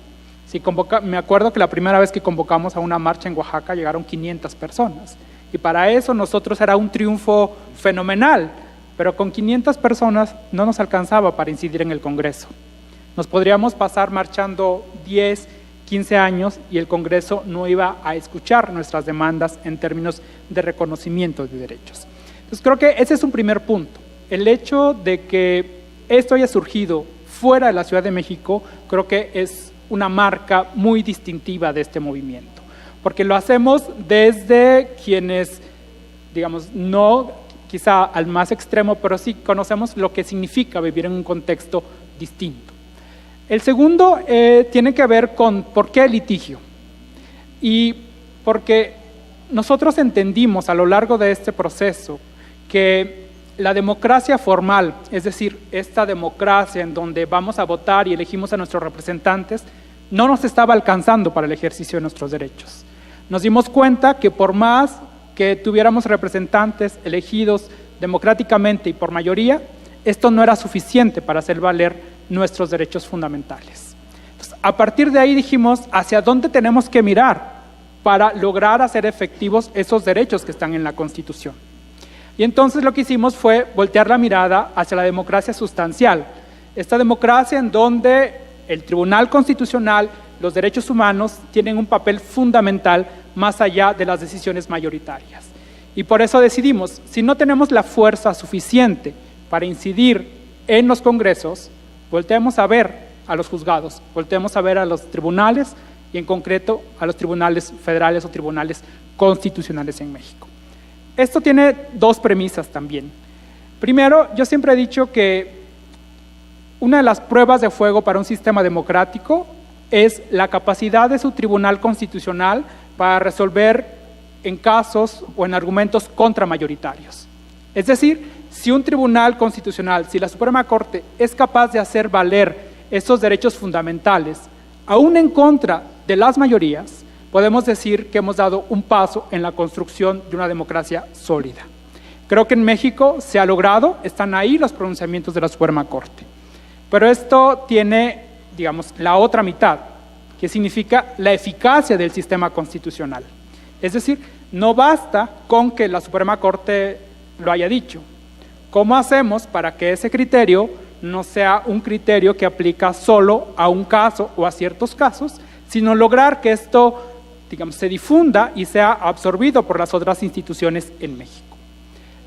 me acuerdo que la primera vez que convocamos a una marcha en Oaxaca llegaron 500 personas y para eso nosotros era un triunfo fenomenal, pero con 500 personas no nos alcanzaba para incidir en el Congreso. Nos podríamos pasar marchando 10, 15 años y el Congreso no iba a escuchar nuestras demandas en términos de reconocimiento de derechos. Entonces creo que ese es un primer punto. el hecho de que esto haya surgido fuera de la Ciudad de México, creo que es una marca muy distintiva de este movimiento, porque lo hacemos desde quienes, digamos, no quizá al más extremo, pero sí conocemos lo que significa vivir en un contexto distinto. El segundo tiene que ver con por qué el litigio. Y porque nosotros entendimos a lo largo de este proceso que la democracia formal, es decir, esta democracia en donde vamos a votar y elegimos a nuestros representantes, no nos estaba alcanzando para el ejercicio de nuestros derechos. Nos dimos cuenta que por más que tuviéramos representantes elegidos democráticamente y por mayoría, esto no era suficiente para hacer valer nuestros derechos fundamentales. Entonces, a partir de ahí dijimos hacia dónde tenemos que mirar para lograr hacer efectivos esos derechos que están en la Constitución. Y entonces lo que hicimos fue voltear la mirada hacia la democracia sustancial, esta democracia en donde el Tribunal Constitucional, los derechos humanos tienen un papel fundamental más allá de las decisiones mayoritarias. Y por eso decidimos, si no tenemos la fuerza suficiente para incidir en los congresos, volteemos a ver a los juzgados, volteemos a ver a los tribunales y en concreto a los tribunales federales o tribunales constitucionales en México. Esto tiene dos premisas también. Primero, yo siempre he dicho que una de las pruebas de fuego para un sistema democrático es la capacidad de su tribunal constitucional para resolver en casos o en argumentos contramayoritarios. Es decir, si un tribunal constitucional, si la Suprema Corte es capaz de hacer valer esos derechos fundamentales, aún en contra de las mayorías, podemos decir que hemos dado un paso en la construcción de una democracia sólida. Creo que en México se ha logrado, están ahí los pronunciamientos de la Suprema Corte. Pero esto tiene, digamos, la otra mitad, que significa la eficacia del sistema constitucional. Es decir, no basta con que la Suprema Corte lo haya dicho. ¿Cómo hacemos para que ese criterio no sea un criterio que aplica solo a un caso o a ciertos casos, sino lograr que esto, digamos, se difunda y sea absorbido por las otras instituciones en México?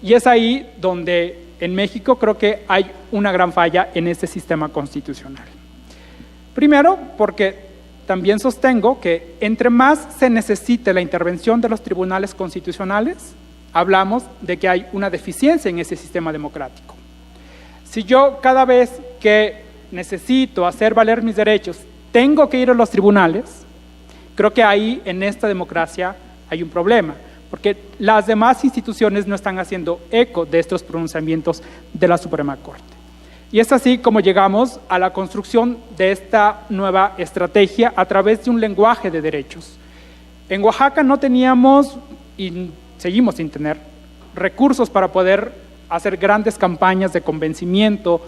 Y es ahí donde en México creo que hay una gran falla en este sistema constitucional. Primero, porque también sostengo que entre más se necesite la intervención de los tribunales constitucionales, hablamos de que hay una deficiencia en ese sistema democrático. Si yo cada vez que necesito hacer valer mis derechos tengo que ir a los tribunales, creo que ahí en esta democracia hay un problema, porque las demás instituciones no están haciendo eco de estos pronunciamientos de la Suprema Corte. Y es así como llegamos a la construcción de esta nueva estrategia a través de un lenguaje de derechos. En Oaxaca no teníamos, y seguimos sin tener, recursos para poder hacer grandes campañas de convencimiento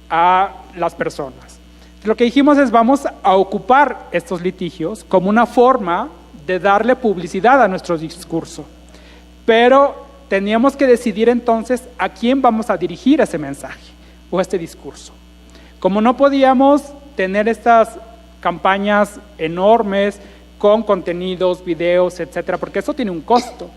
a las personas. Lo que dijimos es vamos a ocupar estos litigios como una forma de darle publicidad a nuestro discurso. Pero teníamos que decidir entonces a quién vamos a dirigir ese mensaje o este discurso. Como no podíamos tener estas campañas enormes con contenidos, videos, etcétera, porque eso tiene un costo.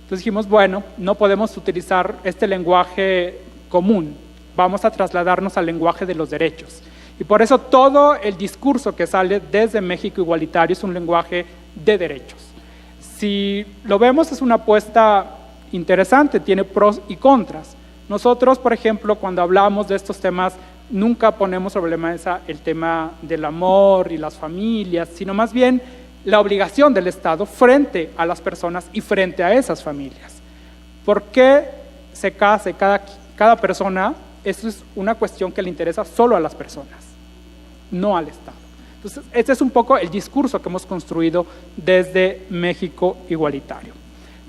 Entonces dijimos, bueno, no podemos utilizar este lenguaje común, vamos a trasladarnos al lenguaje de los derechos. Y por eso todo el discurso que sale desde México Igualitario es un lenguaje de derechos. Si lo vemos, es una apuesta interesante, tiene pros y contras. Nosotros, por ejemplo, cuando hablamos de estos temas, nunca ponemos sobre la mesa el tema del amor y las familias, sino más bien la obligación del Estado frente a las personas y frente a esas familias. ¿Por qué se case cada persona? Eso es una cuestión que le interesa solo a las personas, no al Estado. Entonces, este es un poco el discurso que hemos construido desde México Igualitario.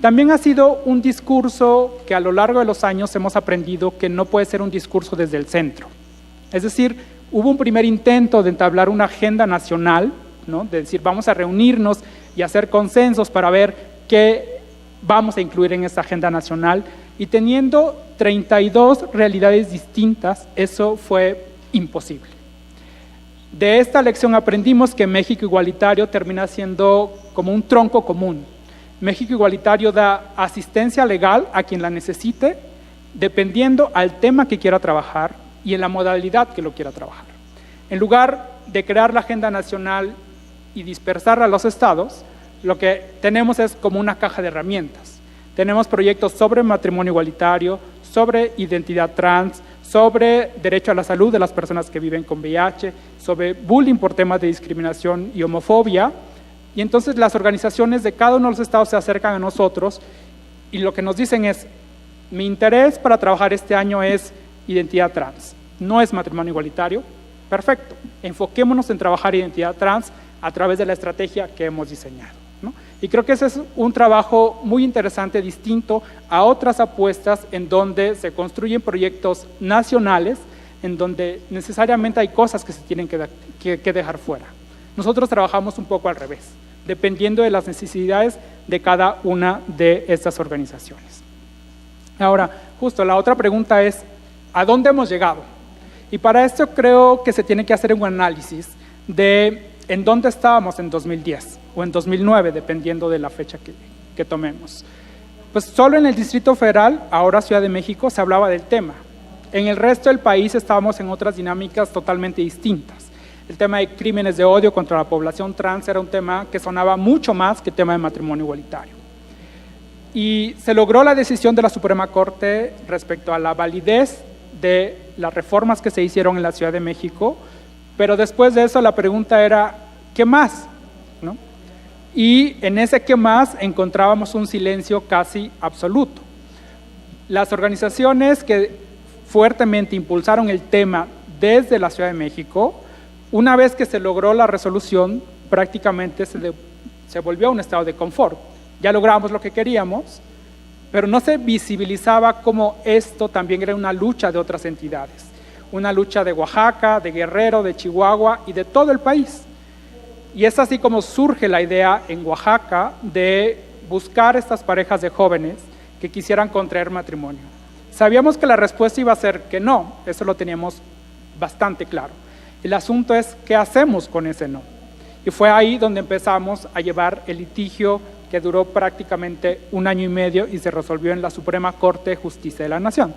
También ha sido un discurso que a lo largo de los años hemos aprendido que no puede ser un discurso desde el centro. Es decir, hubo un primer intento de entablar una agenda nacional, ¿no? De decir, vamos a reunirnos y hacer consensos para ver qué vamos a incluir en esa agenda nacional. Y teniendo 32 realidades distintas, eso fue imposible. De esta lección aprendimos que México Igualitario termina siendo como un tronco común. México Igualitario da asistencia legal a quien la necesite dependiendo al tema que quiera trabajar y en la modalidad que lo quiera trabajar. En lugar de crear la agenda nacional y dispersarla a los estados, lo que tenemos es como una caja de herramientas. Tenemos proyectos sobre matrimonio igualitario, sobre identidad trans, sobre derecho a la salud de las personas que viven con VIH, sobre bullying por temas de discriminación y homofobia. Y entonces las organizaciones de cada uno de los estados se acercan a nosotros y lo que nos dicen es: mi interés para trabajar este año es identidad trans, no es matrimonio igualitario. Perfecto, enfoquémonos en trabajar identidad trans a través de la estrategia que hemos diseñado, ¿no? Y creo que ese es un trabajo muy interesante, distinto a otras apuestas en donde se construyen proyectos nacionales, en donde necesariamente hay cosas que se tienen que dejar fuera. Nosotros trabajamos un poco al revés, dependiendo de las necesidades de cada una de estas organizaciones. Ahora, justo la otra pregunta es, ¿a dónde hemos llegado? Y para esto creo que se tiene que hacer un análisis de en dónde estábamos en 2010 o en 2009, dependiendo de la fecha que tomemos. Pues solo en el Distrito Federal, ahora Ciudad de México, se hablaba del tema. En el resto del país estábamos en otras dinámicas totalmente distintas. El tema de crímenes de odio contra la población trans era un tema que sonaba mucho más que el tema de matrimonio igualitario. Y se logró la decisión de la Suprema Corte respecto a la validez de las reformas que se hicieron en la Ciudad de México, pero después de eso la pregunta era, ¿qué más? ¿No? Y en ese ¿qué más? Encontrábamos un silencio casi absoluto. Las organizaciones que fuertemente impulsaron el tema desde la Ciudad de México, una vez que se logró la resolución, prácticamente se volvió a un estado de confort. Ya logramos lo que queríamos, pero no se visibilizaba cómo esto también era una lucha de otras entidades, una lucha de Oaxaca, de Guerrero, de Chihuahua y de todo el país. Y es así como surge la idea en Oaxaca de buscar estas parejas de jóvenes que quisieran contraer matrimonio. Sabíamos que la respuesta iba a ser que no, eso lo teníamos bastante claro. El asunto es, ¿qué hacemos con ese no? Y fue ahí donde empezamos a llevar el litigio que duró prácticamente 1 año y medio y se resolvió en la Suprema Corte de Justicia de la Nación.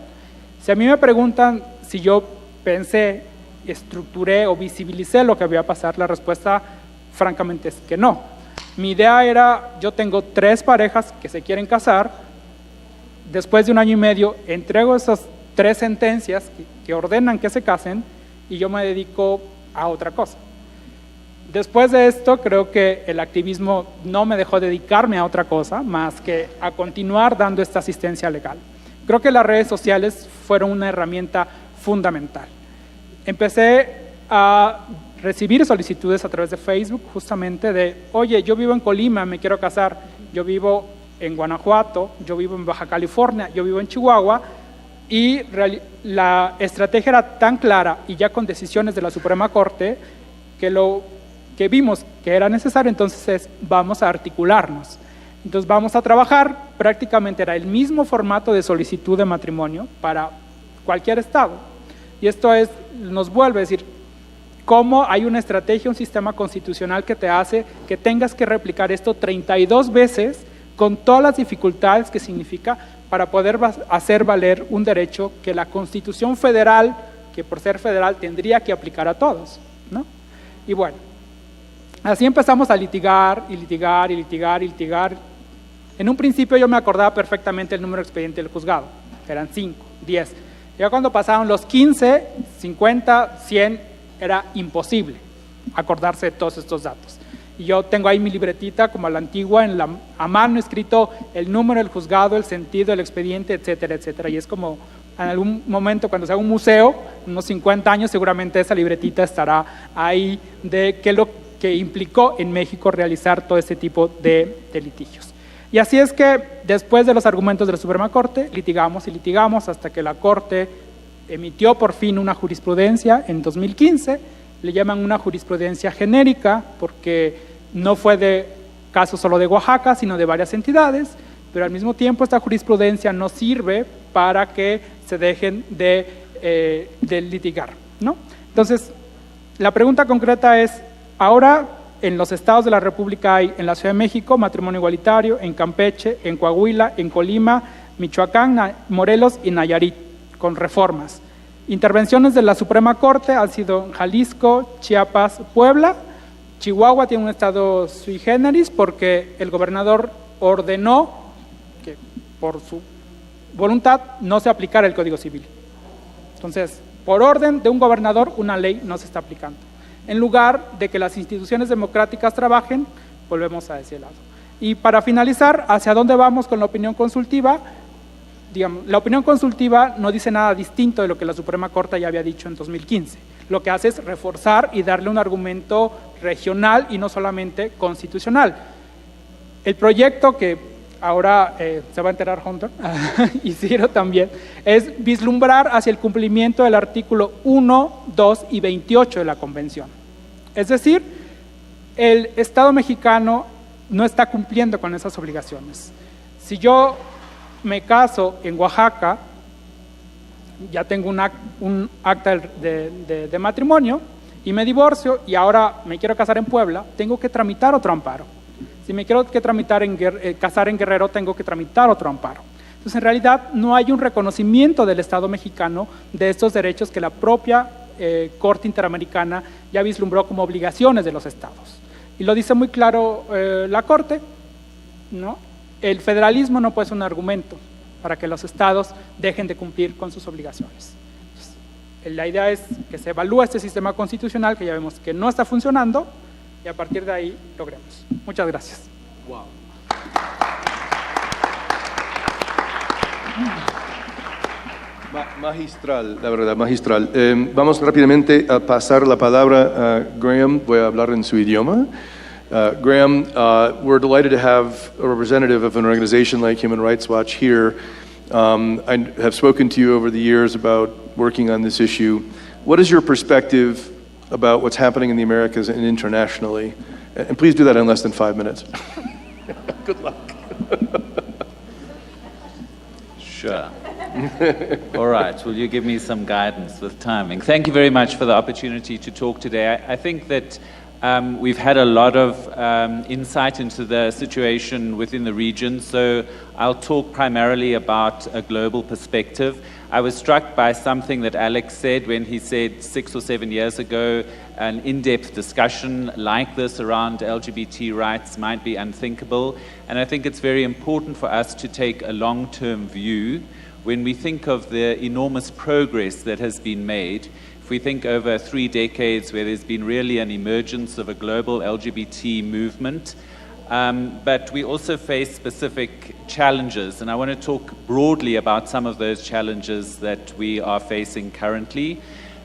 Si a mí me preguntan si yo pensé, estructuré o visibilicé lo que iba a pasar, la respuesta francamente es que no. Mi idea era, yo tengo 3 parejas que se quieren casar, después de 1 año y medio entrego esas 3 sentencias que ordenan que se casen y yo me dedico a otra cosa. Después de esto, creo que el activismo no me dejó dedicarme a otra cosa más que a continuar dando esta asistencia legal. Creo que las redes sociales fueron una herramienta fundamental. Empecé a recibir solicitudes a través de Facebook justamente de, oye, yo vivo en Colima, me quiero casar, yo vivo en Guanajuato, yo vivo en Baja California, yo vivo en Chihuahua, y la estrategia era tan clara y ya con decisiones de la Suprema Corte que vimos que era necesario, entonces vamos a articularnos. Entonces vamos a trabajar, prácticamente era el mismo formato de solicitud de matrimonio para cualquier estado. Y esto nos vuelve a decir, cómo hay una estrategia, un sistema constitucional que te hace que tengas que replicar esto 32 veces con todas las dificultades que significa para poder hacer valer un derecho que la Constitución Federal, que por ser federal tendría que aplicar a todos, ¿no? Y bueno, así empezamos a litigar y litigar y litigar y litigar. En un principio yo me acordaba perfectamente el número de expediente del juzgado, eran 5, 10. Ya cuando pasaron los 15, 50, 100, era imposible acordarse de todos estos datos. Y yo tengo ahí mi libretita como a la antigua, a mano escrito el número del juzgado, el sentido del expediente, etcétera, etcétera. Y es como en algún momento cuando se haga un museo, unos 50 años, seguramente esa libretita estará ahí de qué es lo que implicó en México realizar todo este tipo de litigios. Y así es que después de los argumentos de la Suprema Corte, litigamos y litigamos hasta que la Corte emitió por fin una jurisprudencia en 2015, le llaman una jurisprudencia genérica porque no fue de caso solo de Oaxaca, sino de varias entidades, pero al mismo tiempo esta jurisprudencia no sirve para que se dejen de litigar, ¿no? Entonces, la pregunta concreta es, ahora en los estados de la República hay en la Ciudad de México matrimonio igualitario, en Campeche, en Coahuila, en Colima, Michoacán, Morelos y Nayarit, con reformas. Intervenciones de la Suprema Corte han sido en Jalisco, Chiapas, Puebla. Chihuahua tiene un estado sui generis porque el gobernador ordenó que por su voluntad no se aplicara el Código Civil. Entonces, por orden de un gobernador, una ley no se está aplicando. En lugar de que las instituciones democráticas trabajen, volvemos a ese lado. Y para finalizar, ¿hacia dónde vamos con la opinión consultiva? Digamos, la opinión consultiva no dice nada distinto de lo que la Suprema Corte ya había dicho en 2015. Lo que hace es reforzar y darle un argumento regional y no solamente constitucional. El proyecto que ahora se va a enterar Hunter y Ciro también, es vislumbrar hacia el cumplimiento del artículo 1, 2 y 28 de la Convención. Es decir, el Estado mexicano no está cumpliendo con esas obligaciones. Si yo me caso en Oaxaca, ya tengo un acta de matrimonio y me divorcio y ahora me quiero casar en Puebla, tengo que tramitar otro amparo. Si me quiero casar en Guerrero, tengo que tramitar otro amparo. Entonces, en realidad, no hay un reconocimiento del Estado mexicano de estos derechos que la propia Corte Interamericana ya vislumbró como obligaciones de los Estados. Y lo dice muy claro la Corte, ¿no? El federalismo no puede ser un argumento para que los Estados dejen de cumplir con sus obligaciones. Entonces, la idea es que se evalúe este sistema constitucional que ya vemos que no está funcionando y a partir de ahí logremos. Muchas gracias. Wow. Magistral, la verdad, magistral. Vamos rápidamente a pasar la palabra a Graham. Voy a hablar en su idioma. Graham, we're delighted to have a representative of an organization like Human Rights Watch here. I have spoken to you over the years about working on this issue. What is your perspective about what's happening in the Americas and internationally? And please do that in less than 5 minutes. Good luck. Sure. All right. Will you give me some guidance with timing? Thank you very much for the opportunity to talk today. I think that we've had a lot of insight into the situation within the region, so I'll talk primarily about a global perspective. I was struck by something that Alex said when he said 6 or 7 years ago an in-depth discussion like this around LGBT rights might be unthinkable, and I think it's very important for us to take a long-term view when we think of the enormous progress that has been made. If we think over 3 decades where there's been really an emergence of a global LGBT movement, but we also face specific challenges, and I want to talk broadly about some of those challenges that we are facing currently.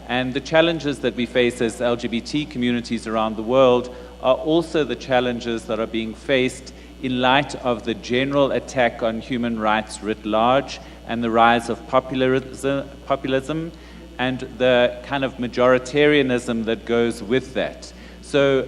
And the challenges that we face as LGBT communities around the world are also the challenges that are being faced in light of the general attack on human rights writ large and the rise of populism and the kind of majoritarianism that goes with that. So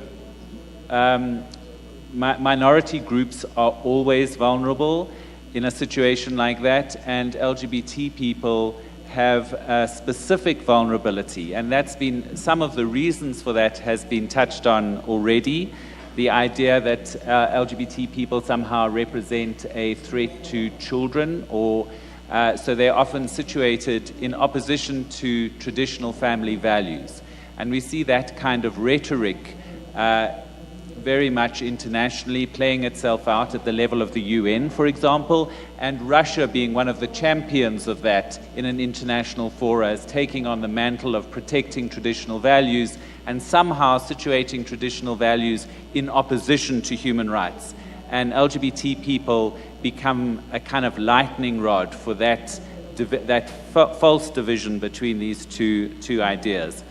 minority groups are always vulnerable in a situation like that, and LGBT people have a specific vulnerability, and that's been, some of the reasons for that has been touched on already. The idea that LGBT people somehow represent a threat to children, or so they're often situated in opposition to traditional family values. And we see that kind of rhetoric very much internationally playing itself out at the level of the UN, for example, and Russia being one of the champions of that in an international forum, as taking on the mantle of protecting traditional values and somehow situating traditional values in opposition to human rights. And LGBT people become a kind of lightning rod for that false division between these two ideas.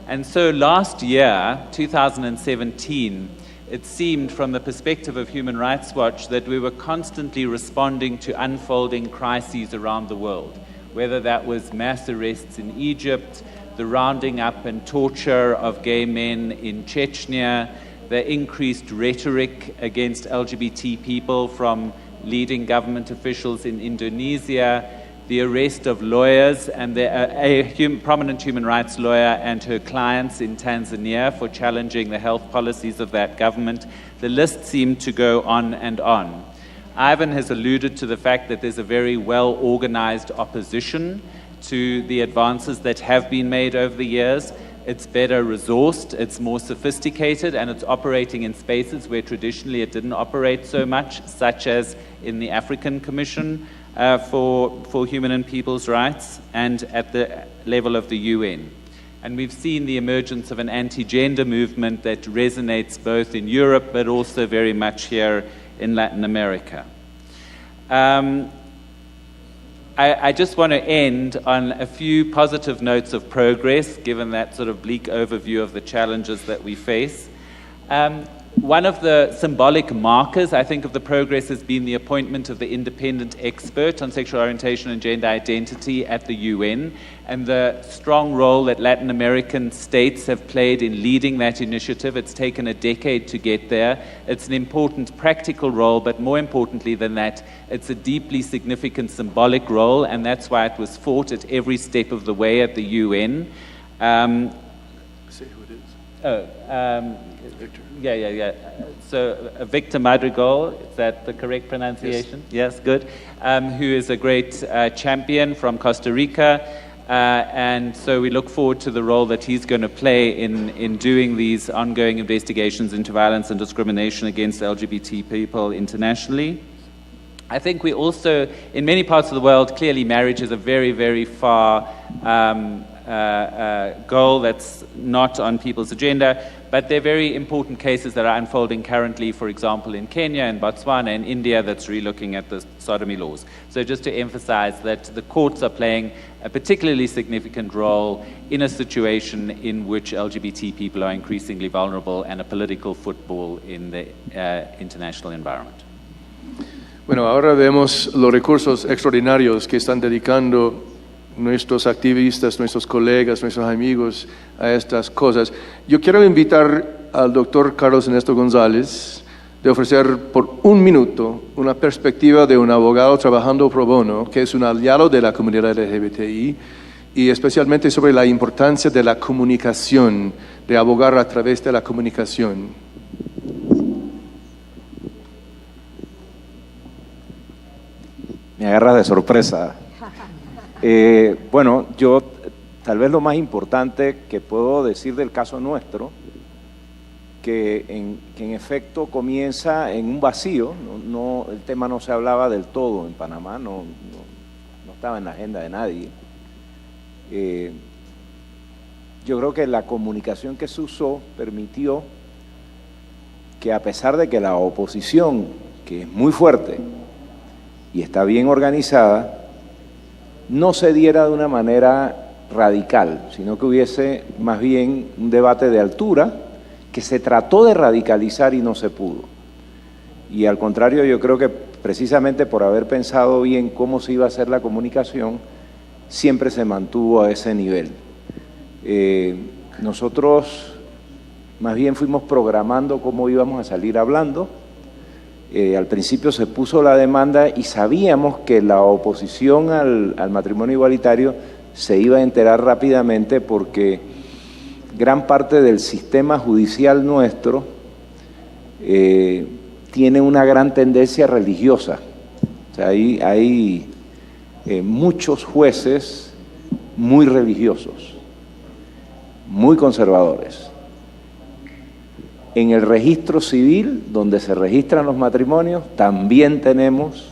And so last year, 2017, it seemed from the perspective of Human Rights Watch that we were constantly responding to unfolding crises around the world, whether that was mass arrests in Egypt, the rounding up and torture of gay men in Chechnya, the increased rhetoric against LGBT people from leading government officials in Indonesia, the arrest of lawyers and a prominent human rights lawyer and her clients in Tanzania for challenging the health policies of that government. The list seemed to go on and on. Ivan has alluded to the fact that there's a very well-organized opposition to the advances that have been made over the years. It's better resourced, it's more sophisticated, and it's operating in spaces where traditionally it didn't operate so much, such as in the African Commission for Human and People's Rights and at the level of the UN. And we've seen the emergence of an anti-gender movement that resonates both in Europe but also very much here in Latin America. I just want to end on a few positive notes of progress, given that sort of bleak overview of the challenges that we face. One of the symbolic markers, I think, of the progress has been the appointment of the independent expert on sexual orientation and gender identity at the UN, and the strong role that Latin American states have played in leading that initiative. It's taken a decade to get there. It's an important practical role, but more importantly than that, it's a deeply significant symbolic role, and that's why it was fought at every step of the way at the UN. Say who it is. Victor. Yeah. So Victor Madrigal, is that the correct pronunciation? Yes, good. Who is a great champion from Costa Rica. And so we look forward to the role that he's going to play in doing these ongoing investigations into violence and discrimination against LGBT people internationally. I think we also, in many parts of the world, clearly marriage is a very, very far goal that's not on people's agenda, but there are very important cases that are unfolding currently, for example, in Kenya and Botswana and India, that's re-looking at the sodomy laws. So just to emphasize that the courts are playing a particularly significant role in a situation in which LGBT people are increasingly vulnerable and a political football in the international environment. Bueno, ahora vemos los recursos extraordinarios que están dedicando nuestros activistas, nuestros colegas, nuestros amigos a estas cosas. Yo quiero invitar al doctor Carlos Ernesto González de ofrecer por un minuto una perspectiva de un abogado trabajando pro bono, que es un aliado de la comunidad LGBTI, y especialmente sobre la importancia de la comunicación, de abogar a través de la comunicación. Me agarras de sorpresa. Bueno, yo tal vez lo más importante que puedo decir del caso nuestro, que en efecto comienza en un vacío, el tema no se hablaba del todo en Panamá, no estaba en la agenda de nadie. Yo creo que la comunicación que se usó permitió que, a pesar de que la oposición, que es muy fuerte y está bien organizada, no se diera de una manera radical, sino que hubiese más bien un debate de altura que se trató de radicalizar y no se pudo. Y al contrario, yo creo que precisamente por haber pensado bien cómo se iba a hacer la comunicación, siempre se mantuvo a ese nivel. Nosotros más bien fuimos programando cómo íbamos a salir hablando. Al principio se puso la demanda y sabíamos que la oposición al matrimonio igualitario se iba a enterar rápidamente, porque gran parte del sistema judicial nuestro tiene una gran tendencia religiosa. O sea, hay muchos jueces muy religiosos, muy conservadores. En el registro civil, donde se registran los matrimonios, también tenemos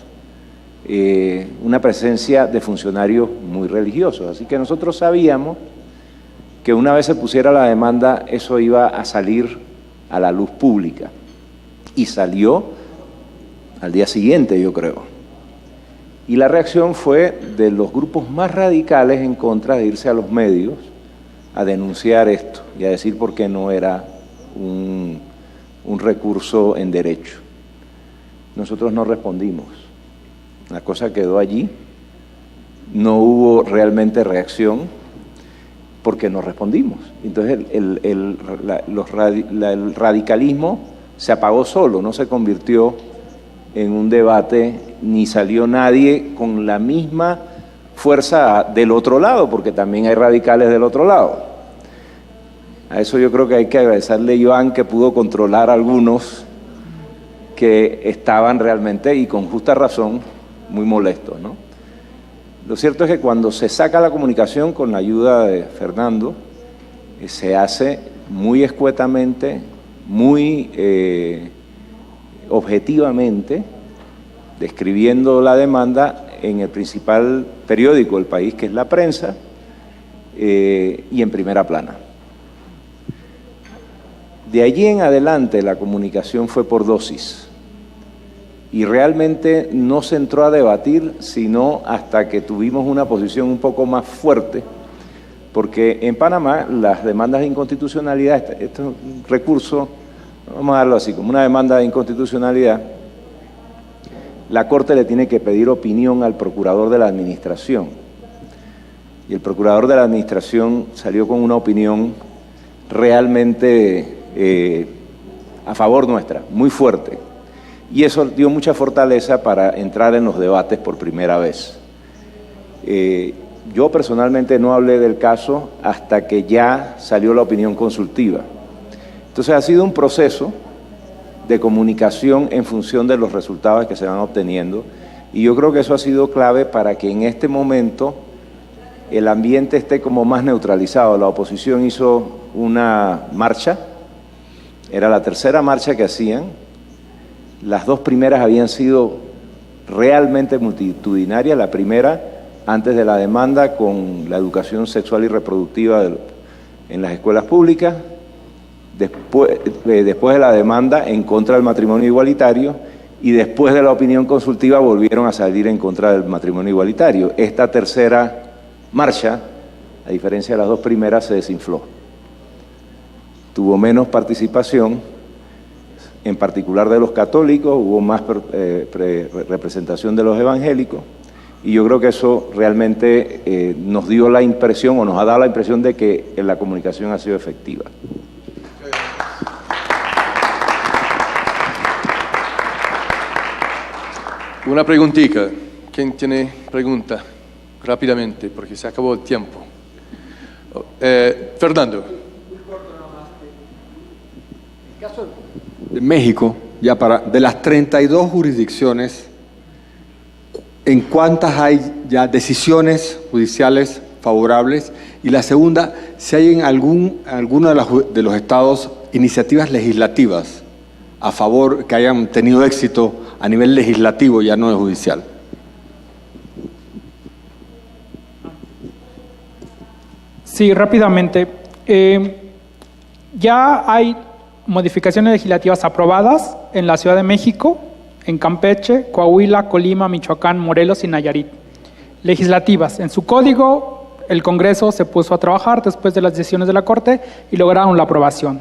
una presencia de funcionarios muy religiosos. Así que nosotros sabíamos que una vez se pusiera la demanda, eso iba a salir a la luz pública. Y salió al día siguiente, yo creo. Y la reacción fue de los grupos más radicales en contra de irse a los medios a denunciar esto y a decir por qué no era un recurso en derecho. Nosotros no respondimos. La cosa quedó allí. No hubo realmente reacción porque no respondimos. Entonces el radicalismo se apagó solo, no se convirtió en un debate, ni salió nadie con la misma fuerza del otro lado, porque también hay radicales del otro lado. A eso yo creo que hay que agradecerle a Iván, que pudo controlar a algunos que estaban realmente, y con justa razón, muy molestos, ¿no? Lo cierto es que cuando se saca la comunicación con la ayuda de Fernando, se hace muy escuetamente, muy objetivamente, describiendo la demanda en el principal periódico del país, que es La Prensa, y en primera plana. De allí en adelante la comunicación fue por dosis y realmente no se entró a debatir sino hasta que tuvimos una posición un poco más fuerte, porque en Panamá las demandas de inconstitucionalidad, este es un recurso, vamos a darlo así, como una demanda de inconstitucionalidad, la Corte le tiene que pedir opinión al procurador de la Administración. Y el procurador de la Administración salió con una opinión realmente a favor nuestra, muy fuerte. Y eso dio mucha fortaleza para entrar en los debates por primera vez. Yo personalmente no hablé del caso hasta que ya salió la opinión consultiva. Entonces ha sido un proceso de comunicación en función de los resultados que se van obteniendo, y yo creo que eso ha sido clave para que en este momento el ambiente esté como más neutralizado. La oposición hizo una marcha, era la tercera marcha que hacían, las dos primeras habían sido realmente multitudinarias, la primera antes de la demanda con la educación sexual y reproductiva en las escuelas públicas, después de la demanda en contra del matrimonio igualitario, y después de la opinión consultiva volvieron a salir en contra del matrimonio igualitario. Esta tercera marcha, a diferencia de las dos primeras, se desinfló. Tuvo menos participación, en particular de los católicos, hubo más representación de los evangélicos, y yo creo que eso realmente nos dio la impresión, o nos ha dado la impresión de que la comunicación ha sido efectiva. Una preguntita. ¿Quién tiene pregunta? Rápidamente, porque se acabó el tiempo. Fernando. En el caso de México, de las 32 jurisdicciones, ¿en cuántas hay ya decisiones judiciales favorables? Y la segunda, si hay en alguno de los estados iniciativas legislativas a favor, que hayan tenido éxito a nivel legislativo, ya no de judicial. Sí, rápidamente. Ya hay modificaciones legislativas aprobadas en la Ciudad de México, en Campeche, Coahuila, Colima, Michoacán, Morelos y Nayarit. Legislativas. En su código, el Congreso se puso a trabajar después de las decisiones de la Corte y lograron la aprobación.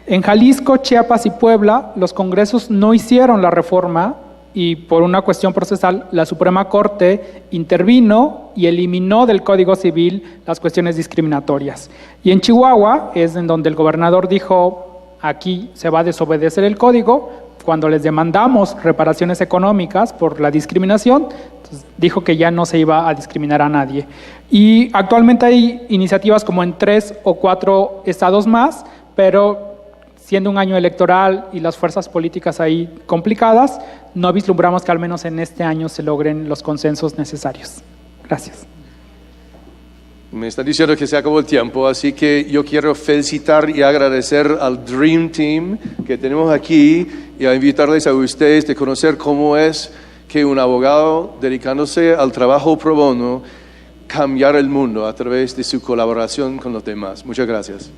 En Jalisco, Chiapas y Puebla, los congresos no hicieron la reforma y por una cuestión procesal, la Suprema Corte intervino y eliminó del Código Civil las cuestiones discriminatorias. Y en Chihuahua es en donde el gobernador dijo, aquí se va a desobedecer el código. Cuando les demandamos reparaciones económicas por la discriminación, pues dijo que ya no se iba a discriminar a nadie. Y actualmente hay iniciativas como en 3 o 4 estados más, pero siendo un año electoral y las fuerzas políticas ahí complicadas, no vislumbramos que al menos en este año se logren los consensos necesarios. Gracias. Me están diciendo que se acabó el tiempo, así que yo quiero felicitar y agradecer al Dream Team que tenemos aquí y a invitarles a ustedes de conocer cómo es que un abogado dedicándose al trabajo pro bono cambiar el mundo a través de su colaboración con los demás. Muchas gracias.